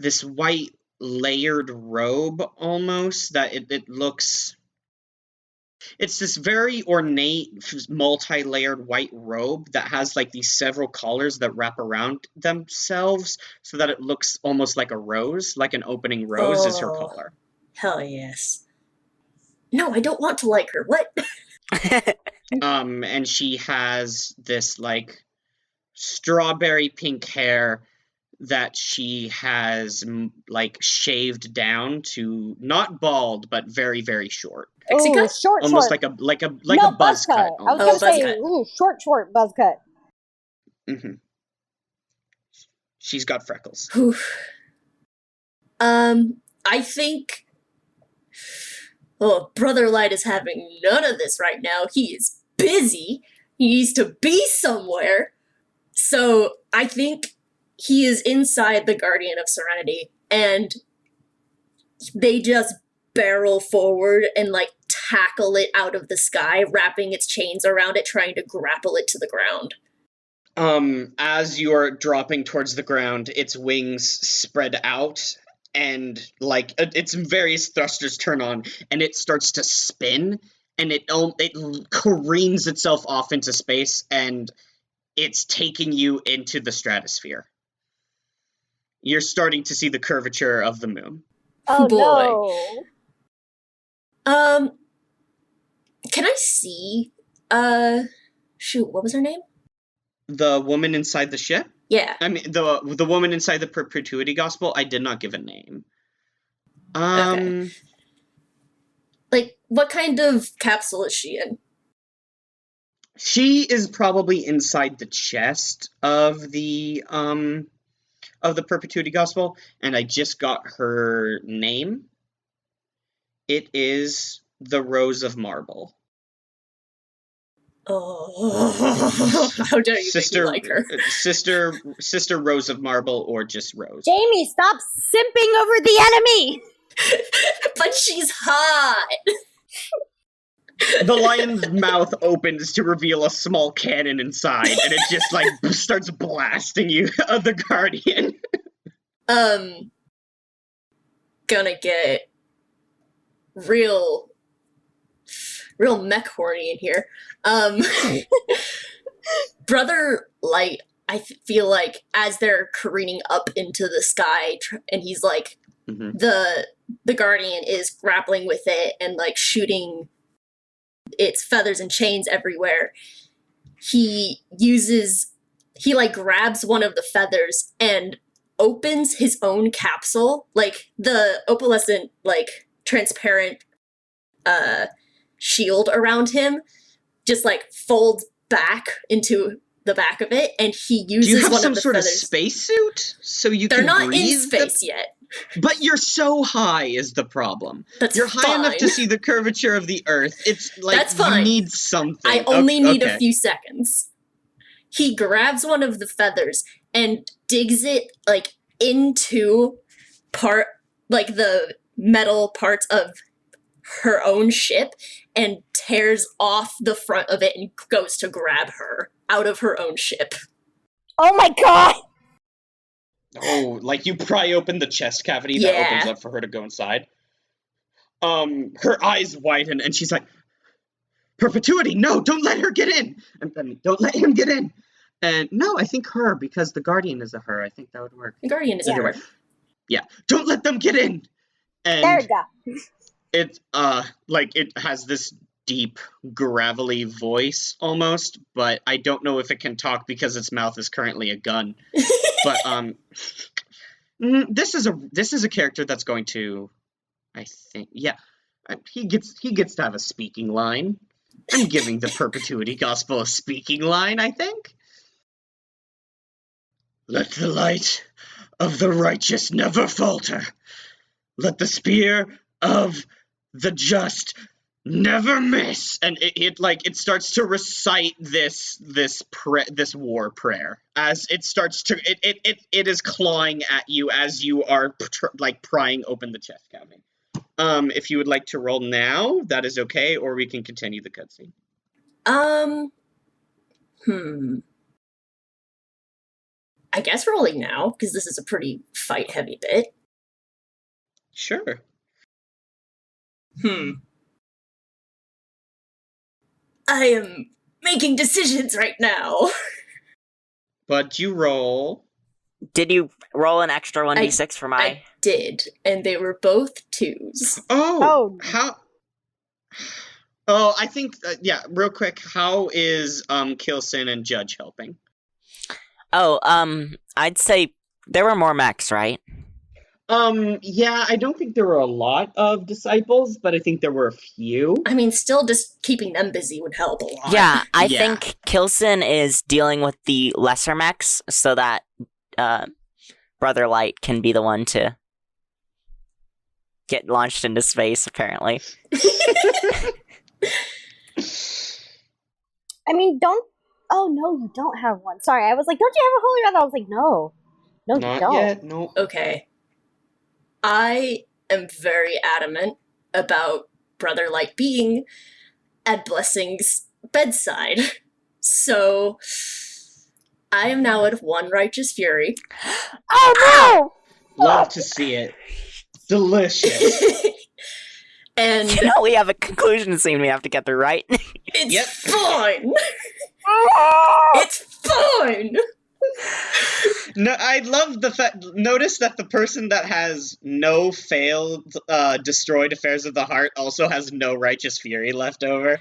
this white layered robe almost, that it looks... It's this very ornate, multi-layered white robe that has like these several collars that wrap around themselves so that it looks almost like a rose, like an opening rose is her collar. Hell yes. No, I don't want to like her. What? And she has this like strawberry pink hair that she has like shaved down to not bald but very, very short. Pixie cut? Short, Almost short. like a No, buzz cut. I was Oh, gonna say, buzz short buzz cut. Mm-hmm. She's got freckles. Whew. I think... Oh, Brother Light is having none of this right now. He is busy. He needs to be somewhere. So, I think he is inside the Guardian of Serenity, and they just barrel forward and, like, tackle it out of the sky, wrapping its chains around it, trying to grapple it to the ground. As you're dropping towards the ground, its wings spread out, and like its various thrusters turn on, and it starts to spin, and it careens itself off into space, and it's taking you into the stratosphere. You're starting to see the curvature of the moon. Oh Boy. no. Can I see, shoot, what was her name? The woman inside the ship? Yeah. I mean, the woman inside the Perpetuity Gospel, I did not give a name. Okay. Like, what kind of capsule is she in? She is probably inside the chest of the Perpetuity Gospel, and I just got her name. It is the Rose of Marble. Oh, how dare you make me like her? Sister Rose of Marble, or just Rose. Jamie, stop simping over the enemy! But she's hot! The lion's mouth opens to reveal a small cannon inside, and it just, like, starts blasting you, the Guardian. Gonna get real mech horny in here. Brother Light, I feel like, as they're careening up into the sky, and he's like, the Guardian is grappling with it and, like, shooting its feathers and chains everywhere. He grabs one of the feathers and opens his own capsule, like the opalescent, like, transparent shield around him just, like, folds back into the back of it, and he uses Do you have one some of the sort feathers. of spacesuit so you They're can not breathe? in space yet. But you're so high is the problem. That's You're high enough to fine. see the curvature of the Earth. It's like That's fine. you need something. I only need okay. a few seconds. He grabs one of the feathers and digs it, like, into the metal parts of her own ship and tears off the front of it and goes to grab her out of her own ship. Oh my god! Oh, like you pry open the chest cavity that opens up for her to go inside. Her eyes widen and she's like, Perpetuity, no, don't let her get in! Don't let him get in! And no, I think her, because the Guardian is a her. I think that would work. The Guardian is everywhere. Yeah, don't let them get in! And there we go. It's, like, it has this deep, gravelly voice, almost, but I don't know if it can talk because its mouth is currently a gun. But, this is a character that's going to, I think, yeah, he gets to have a speaking line. I'm giving the Perpetuity Gospel a speaking line, I think. Let the light of the righteous never falter. Let the spear of the just never miss. And it starts to recite this war prayer as it starts to it is clawing at you as you are prying open the chest cavity. If you would like to roll now, that is okay, or we can continue the cutscene. I guess rolling now, because this is a pretty fight-heavy bit. Sure. I am making decisions right now. But you roll. Did you roll an extra 1d6 for my... I did, and they were both 2s. Oh! How... Oh, I think, yeah, real quick, how is Kilson and Judge helping? Oh, I'd say there were more mechs, right? Yeah, I don't think there were a lot of disciples, but I think there were a few. I mean, still just keeping them busy would help a lot. Yeah, I think Kilson is dealing with the lesser mechs so that Brother Light can be the one to get launched into space, apparently. I mean, oh no, you don't have one. Sorry, I was like, don't you have a holy wrath? I was like, no. No, you don't. Not yet, no. Okay. I am very adamant about Brother Light being at Blessing's bedside. So, I am now at 1 Righteous Fury. Oh no! Love to see it. Delicious. And you know, we have a conclusion scene we have to get through, right? It's fine! It's fine! No, I love the fact. Notice that the person that has no failed, destroyed affairs of the heart also has no righteous fury left over.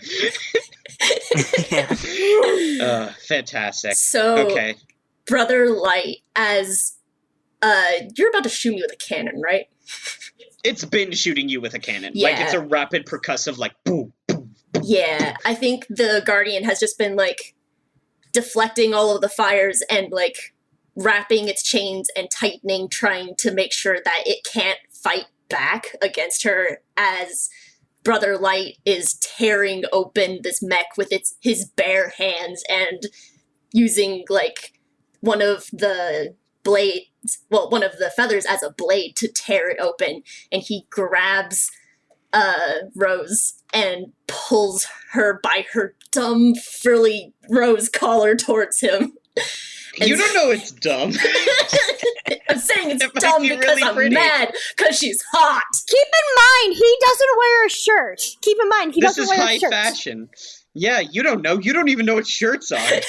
Fantastic. So, okay. Brother Light, as you're about to shoot me with a cannon, right? It's been shooting you with a cannon. Yeah. Like, it's a rapid percussive, like, boom, boom, boom. Yeah, I think the Guardian has just been, like, deflecting all of the fires and, like, wrapping its chains and tightening, trying to make sure that it can't fight back against her as Brother Light is tearing open this mech with his bare hands and using, like, one of the feathers as a blade to tear it open, and he grabs Rose and pulls her by her dumb frilly rose collar towards him. You don't know it's dumb. I'm saying it's It might dumb be because really I'm pretty. mad because she's hot. Keep in mind, he doesn't wear a shirt. Keep in mind, he This doesn't is wear a high shirt. fashion. Yeah, you don't know. You don't even know what shirts are.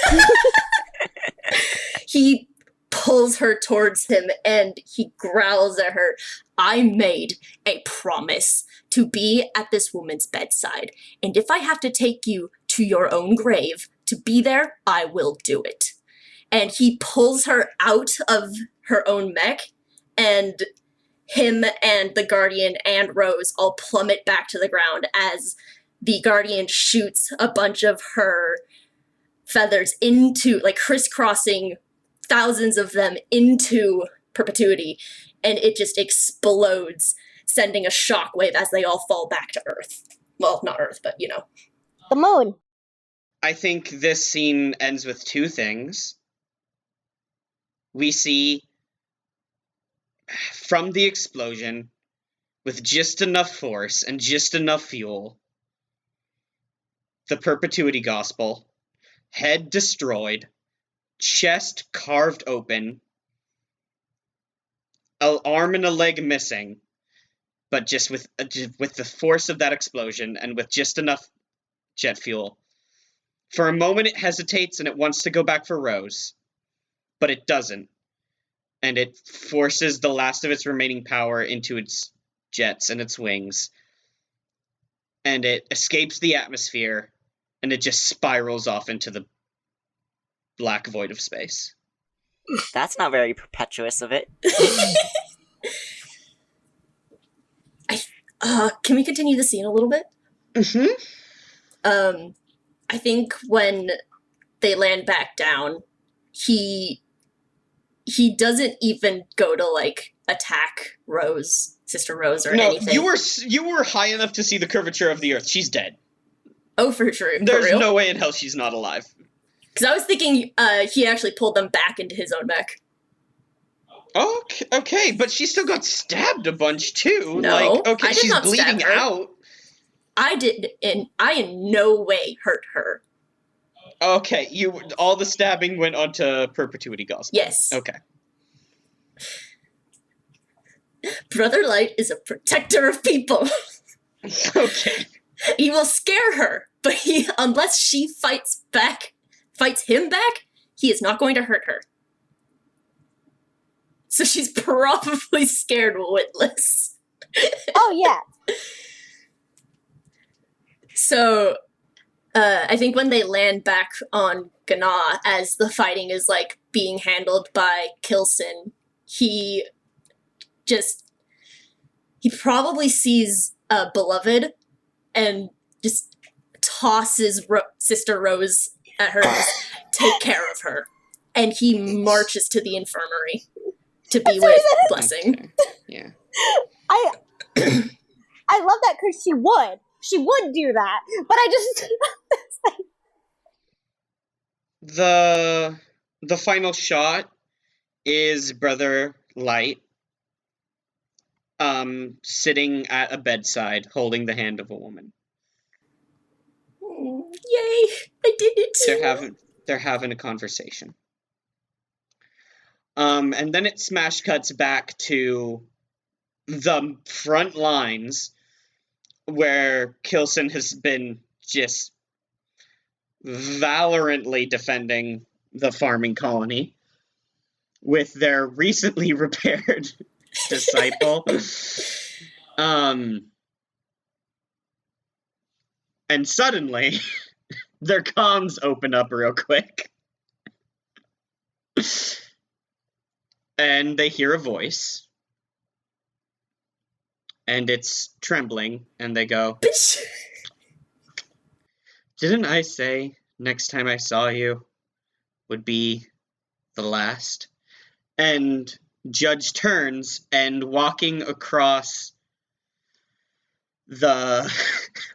He pulls her towards him and he growls at her. I made a promise to be at this woman's bedside, and if I have to take you to your own grave to be there, I will do it. And he pulls her out of her own mech, and him and the Guardian and Rose all plummet back to the ground as the Guardian shoots a bunch of her feathers into, like, crisscrossing thousands of them into perpetuity, and it just explodes, sending a shockwave as they all fall back to Earth. Well, not Earth, but, you know. The moon. I think this scene ends with two things. We see, from the explosion, with just enough force and just enough fuel, the perpetuity gospel, head destroyed, chest carved open, an arm and a leg missing, but just with the force of that explosion and with just enough jet fuel. For a moment it hesitates and it wants to go back for Rose, but it doesn't. And it forces the last of its remaining power into its jets and its wings. And it escapes the atmosphere, and it just spirals off into the black void of space. That's not very perpetuous of it. Can we continue the scene a little bit? Mm-hmm. I think when they land back down, he doesn't even go to, like, attack Rose, Sister Rose, or anything. You were high enough to see the curvature of the Earth. She's dead. Oh, for sure. There's no way in hell she's not alive. Because I was thinking he actually pulled them back into his own mech. Okay, but she still got stabbed a bunch too. No, like, okay, I did she's not bleeding stab her. out. I in no way hurt her. Okay, all the stabbing went onto perpetuity gospel. Yes. Okay. Brother Light is a protector of people. Okay. He will scare her, but unless she fights him back, he is not going to hurt her. So she's probably scared witless. Oh, yeah. So, I think when they land back on Gana, as the fighting is, like, being handled by Kilson, he probably sees Beloved and just tosses Sister Rose at her to take care of her. And he marches to the infirmary to be with Blessing. Okay. Yeah. I love that because she would do that, but I just The final shot is Brother Light sitting at a bedside holding the hand of a woman. Yay! I did it! They're having a conversation. And then it smash cuts back to the front lines where Kilson has been just valorantly defending the farming colony with their recently repaired disciple. And suddenly, their comms open up real quick. And they hear a voice. And it's trembling, and they go, "Didn't I say next time I saw you would be the last?" And Judge turns, and walking across The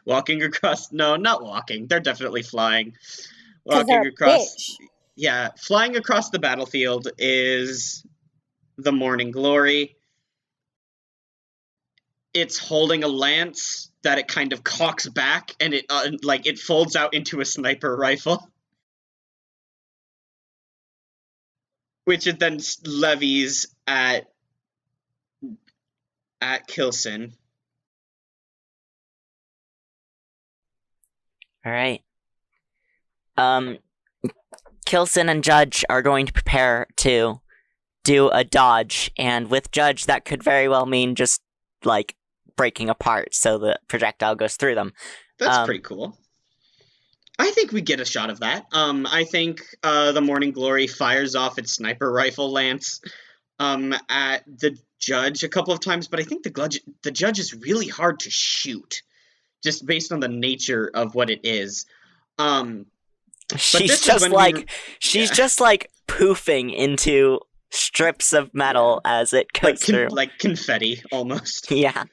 walking across... No, not walking. They're definitely flying. 'Cause they're Walking a across... bitch. Yeah, flying across the battlefield is the Morning Glory. It's holding a lance that it kind of cocks back, and it folds out into a sniper rifle, which it then levies at Kilson. All right. Kilson and Judge are going to prepare to do a dodge, and with Judge, that could very well mean just, like, breaking apart so the projectile goes through them. That's pretty cool. I think we get a shot of that. I think the Morning Glory fires off its sniper rifle lance at the Judge a couple of times, but I think the Judge is really hard to shoot, just based on the nature of what it is. She's just like poofing into strips of metal as it goes through. Like confetti, almost. Yeah.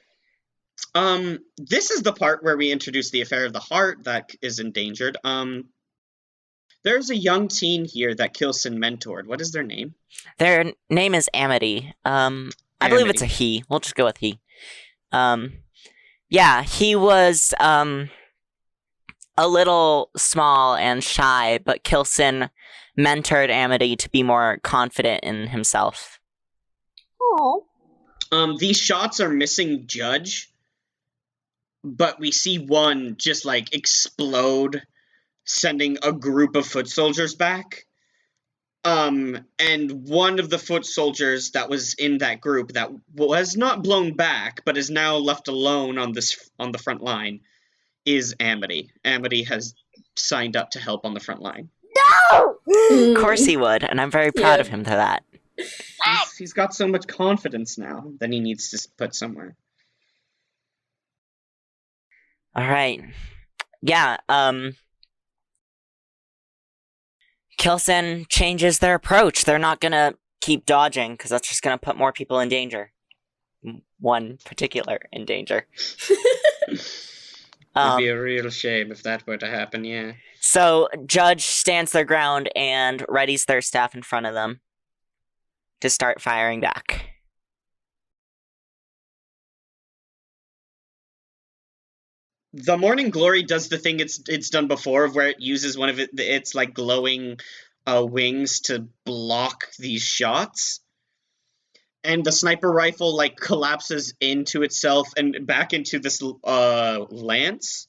This is the part where we introduce the Affair of the Heart that is endangered. There's a young teen here that Kilson mentored. What is their name? Their name is Amity. I believe it's a he. We'll just go with he. Yeah, he was, a little small and shy, but Kilson mentored Amity to be more confident in himself. Oh. These shots are missing Judge, but we see one just, like, explode, sending a group of foot soldiers back. And one of the foot soldiers that was in that group that was not blown back, but is now left alone on the front line, is Amity. Amity has signed up to help on the front line. No! Of course he would, and I'm very proud of him for that. He's got so much confidence now that he needs to put somewhere. Alright. Yeah, Kilson changes their approach. They're not gonna keep dodging, because that's just gonna put more people in danger. One particular in danger. It'd be a real shame if that were to happen, yeah. So, Judge stands their ground and readies their staff in front of them to start firing back. The Morning Glory does the thing it's done before, of where it uses one of its like glowing wings to block these shots. And the sniper rifle like collapses into itself and back into this lance,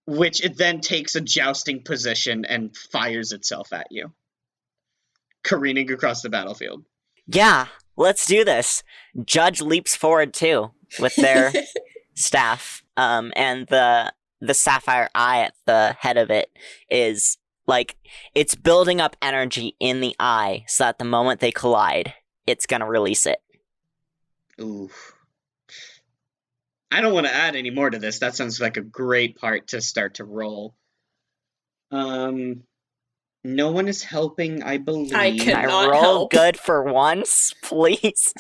which it then takes a jousting position and fires itself at you, careening across the battlefield. Yeah, let's do this. Judge leaps forward too with their staff, and the sapphire eye at the head of it is like it's building up energy in the eye, so that the moment they collide, it's gonna release it. Ooh. I don't want to add any more to this. That sounds like a great part to start to roll. No one is helping, I believe. Can I roll help. good for once, please?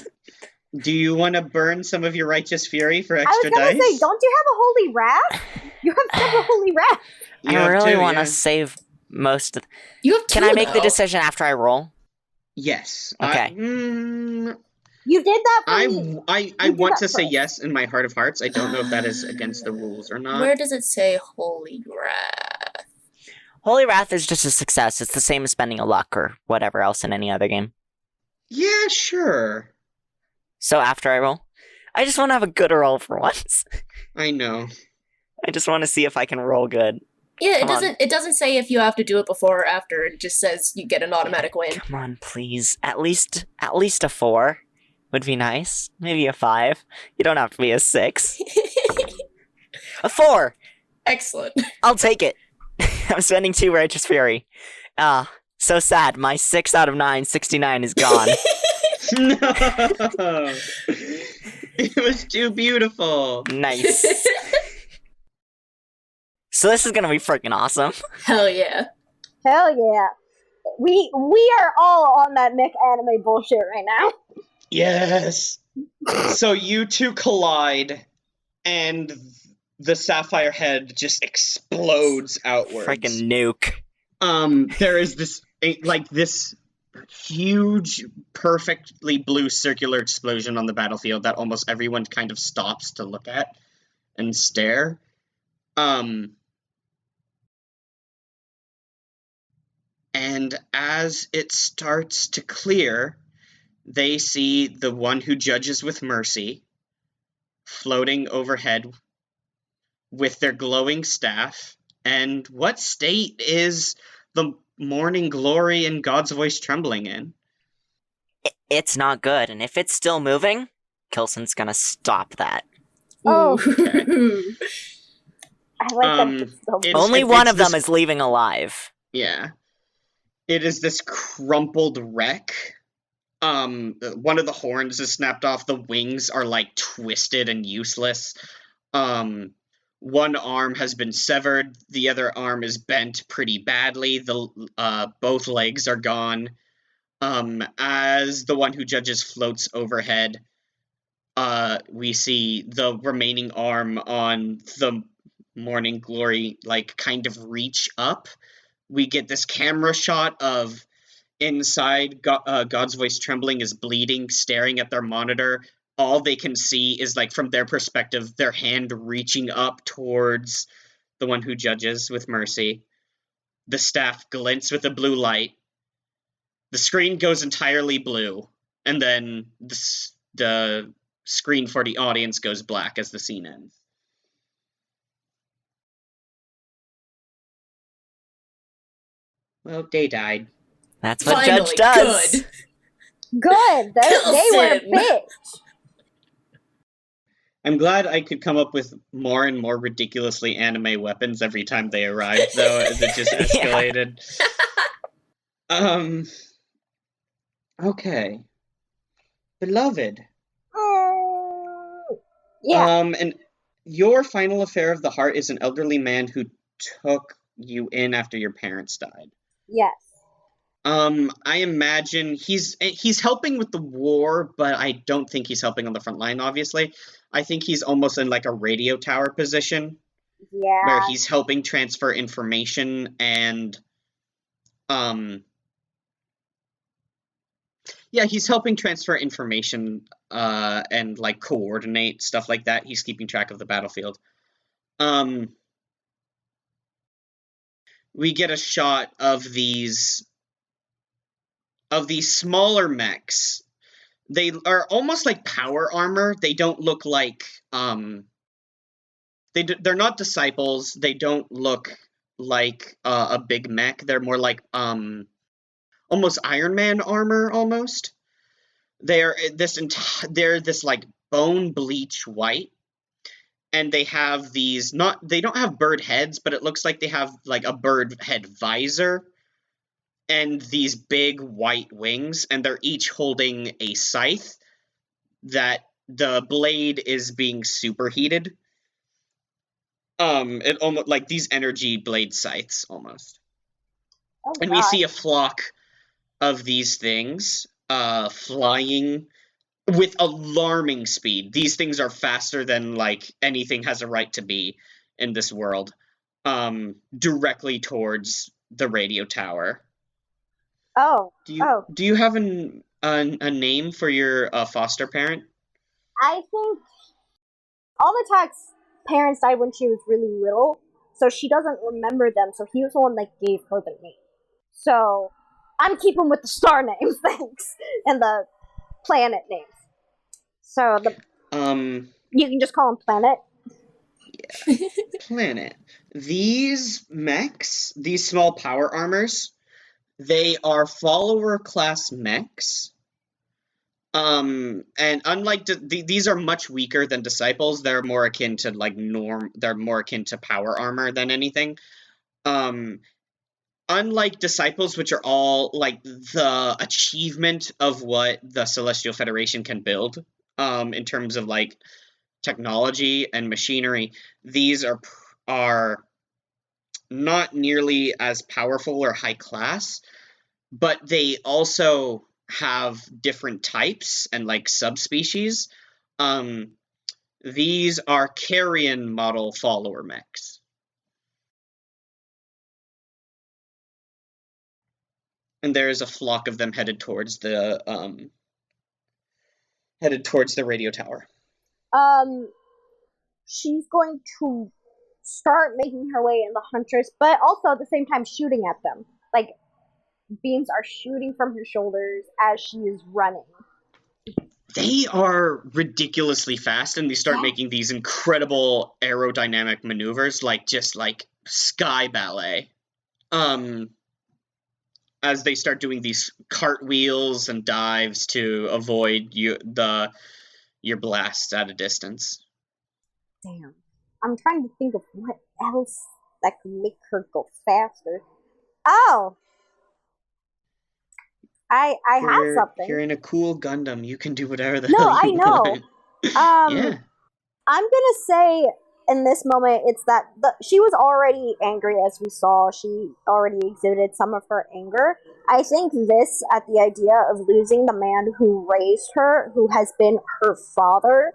Do you want to burn some of your righteous fury for I extra was gonna dice? say, don't you have a holy wrath? You have several holy wraths. I really want to save most of... You have two, Can I make the though. decision after I roll? Yes. Okay. You did that for me. I want to say yes in my heart of hearts. I don't know if that is against the rules or not. Where does it say Holy Wrath? Holy Wrath is just a success. It's the same as spending a luck or whatever else in any other game. Yeah, sure. So after I roll, I just want to have a good roll for once. I know. I just want to see if I can roll good. Yeah, Come on. it doesn't say if you have to do it before or after. It just says you get an automatic win. Come on, please. At least a 4 would be nice. Maybe a 5. You don't have to be a 6. A 4! Excellent. I'll take it. I'm spending 2 Righteous Fury. So sad. My 6 out of 9, 69 is gone. No! It was too beautiful. Nice. So this is gonna be freaking awesome. Hell yeah. Hell yeah. We are all on that mech anime bullshit right now. Yes. So you two collide, and the sapphire head just explodes outwards. Freaking nuke. There is this huge, perfectly blue circular explosion on the battlefield that almost everyone kind of stops to look at and stare. And as it starts to clear, they see the one who judges with mercy floating overhead with their glowing staff. And what state is the morning glory and God's voice trembling in? It's not good, and if it's still moving, Kilson's gonna stop that. Oh. Okay. I like that. It's so Only one of them is leaving alive. Yeah. It is this crumpled wreck. One of the horns is snapped off. The wings are like twisted and useless. One arm has been severed. The other arm is bent pretty badly. Both legs are gone. As the one who judges floats overhead, we see the remaining arm on the morning glory like kind of reach up. We get this camera shot of inside God's voice trembling is bleeding, staring at their monitor. All they can see is, like, from their perspective, their hand reaching up towards the one who judges with mercy. The staff glints with a blue light. The screen goes entirely blue, and then the screen for the audience goes black as the scene ends. Well, they died. That's what Finally, Judge does. Good. They were big. I'm glad I could come up with more and more ridiculously anime weapons every time they arrived, though, as it just escalated. Okay. Beloved. Yeah. And your final affair of the heart is an elderly man who took you in after your parents died. Yes. I imagine he's helping with the war, but I don't think he's helping on the front line, obviously. I think he's almost in like a radio tower position. Yeah. Where he's helping transfer information and he's helping transfer information and like coordinate stuff like that. He's keeping track of the battlefield. We get a shot of these smaller mechs. They are almost like power armor. They don't look like they're not disciples. They don't look like a big mech. They're more like almost Iron Man armor almost. They're this like bone bleach white, and they have these they don't have bird heads, but it looks like they have like a bird head visor and these big white wings, and they're each holding a scythe that the blade is being superheated. It almost like these energy blade scythes almost. Oh, and we see a flock of these things flying with alarming speed. These things are faster than like anything has a right to be in this world. Directly towards the radio tower. Oh. Do you have a name for your foster parent? I think Almatak's parents died when she was really little, so she doesn't remember them, so he was the one that gave her the name. So I'm keeping with the star names, thanks, and the planet names. So you can just call him Planet. Yeah. Planet. These mechs, these small power armors, they are follower class mechs. And unlike these are much weaker than disciples. They're more akin to like they're more akin to power armor than anything. Unlike disciples, which are all like the achievement of what the Celestial Federation can build, in terms of like technology and machinery, these are not nearly as powerful or high class, but they also have different types and like subspecies. These are carrion model follower mechs. And there is a flock of them headed towards the radio tower. She's going to start making her way in the Huntress, but also at the same time shooting at them. Like, beams are shooting from her shoulders as she is running. They are ridiculously fast, and they start making these incredible aerodynamic maneuvers, like sky ballet. As they start doing these cartwheels and dives to avoid your blast at a distance. Damn. I'm trying to think of what else that could make her go faster. Oh! I have something. You're in a cool Gundam. You can do whatever the No, hell I you know. want. Yeah. I'm gonna say in this moment it's that she was already angry, as we saw. She already exhibited some of her anger. I think this, at the idea of losing the man who raised her, who has been her father,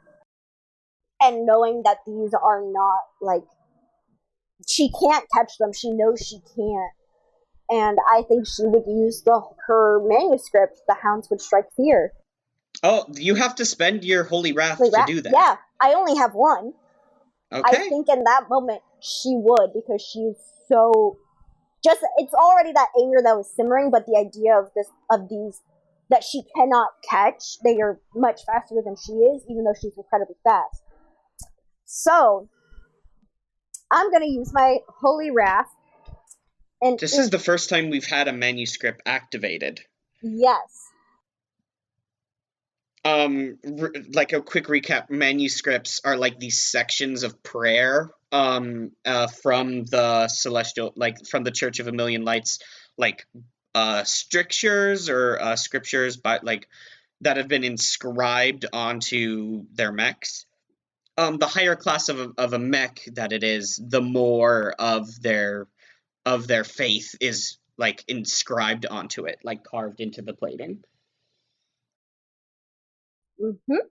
and knowing that these are not, like, she can't catch them, she knows she can't. And I think she would use her manuscript, The Hounds Would Strike Fear. Oh, you have to spend your Holy Wrath to do that. Yeah, I only have one. Okay. I think in that moment she would, because she's so... it's already that anger that was simmering, but the idea of these that she cannot catch, they are much faster than she is, even though she's incredibly fast. So, I'm going to use my Holy Wrath. And this is the first time we've had a manuscript activated. Yes. Like a quick recap, manuscripts are like these sections of prayer from the celestial, like from the Church of a Million Lights, like strictures or scriptures, but like that have been inscribed onto their mechs. The higher class of a mech that it is, the more of their faith is like inscribed onto it, like carved into the plating. Mm-hmm.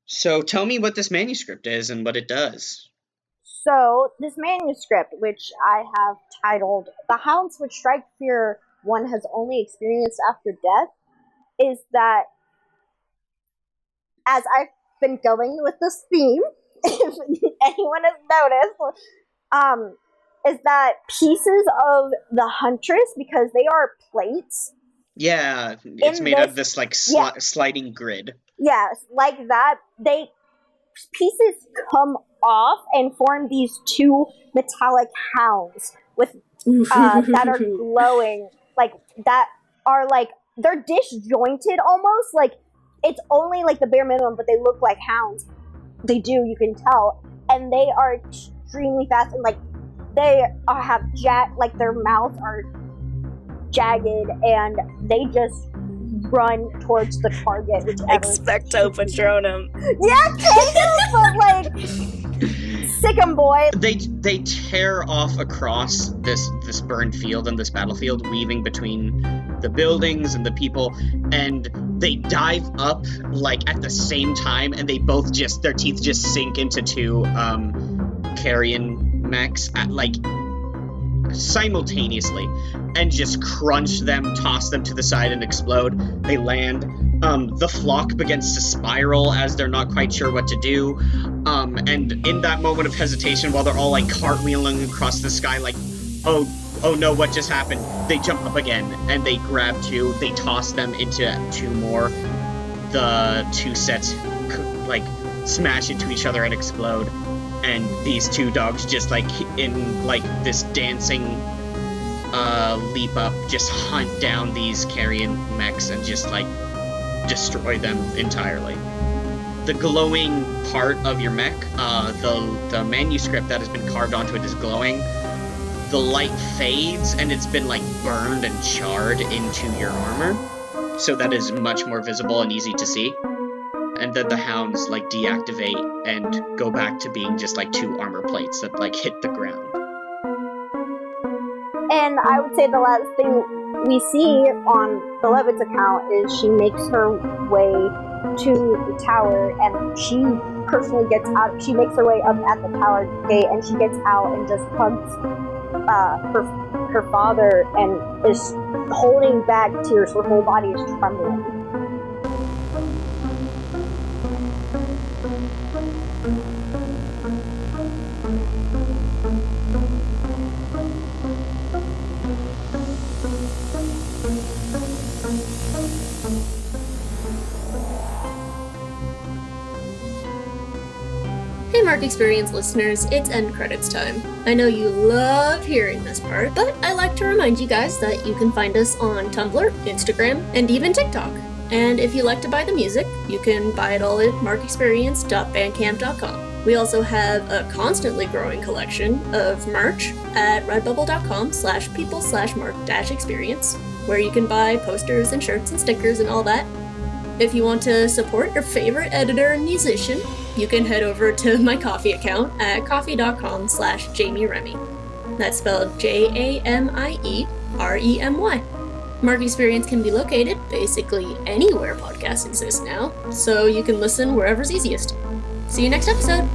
So tell me what this manuscript is and what it does. So, this manuscript, which I have titled The Hounds Would Strike Fear One Has Only Experienced After Death, is that, as I've been going with this theme, if anyone has noticed, is that pieces of the Huntress, because they are plates. Yeah, it's made of this like sliding grid. Yes, like that. Pieces come off and form these two metallic hounds with that are glowing, like that are like they're disjointed almost. Like it's only like the bare minimum, but they look like hounds. They do, you can tell, and they are extremely fast and like they have like their mouths are jagged and they just run towards the target. Expecto Patronum. Yeah, kind of, but like sick 'em, boy. They tear off across this burned field and this battlefield, weaving between the buildings and the people, and they dive up like at the same time, and they both their teeth just sink into two carrion mechs at like simultaneously and just crunch them, toss them to the side and explode. They land. The flock begins to spiral as they're not quite sure what to do. And in that moment of hesitation, while they're all like cartwheeling across the sky, like, oh no, what just happened? They jump up again and they grab two. They toss them into two more. The two sets like smash into each other and explode. And these two dogs just like in like this dancing leap up, just hunt down these carrion mechs and just like destroy them entirely. The glowing part of your mech, the manuscript that has been carved onto it is glowing. The light fades and it's been like burned and charred into your armor, so that is much more visible and easy to see. And then the hounds like deactivate and go back to being just like two armor plates that like hit the ground. And I would say the last thing we see on the Levitt's account is she makes her way to the tower, and she personally gets out. She makes her way up at the tower gate, and she gets out and just hugs her father, and is holding back tears. Her whole body is trembling. Hey Mark Experience listeners, it's end credits time. I know you love hearing this part, but I like to remind you guys that you can find us on Tumblr, Instagram, and even TikTok. And if you like to buy the music, you can buy it all at markexperience.bandcamp.com. We also have a constantly growing collection of merch at redbubble.com/people/mark-experience, where you can buy posters and shirts and stickers and all that. If you want to support your favorite editor and musician, you can head over to my Ko-fi account at ko-fi.com/JamieRemy. That's spelled JAMIEREMY. Mark Experience can be located basically anywhere podcasts exist now, so you can listen wherever's easiest. See you next episode!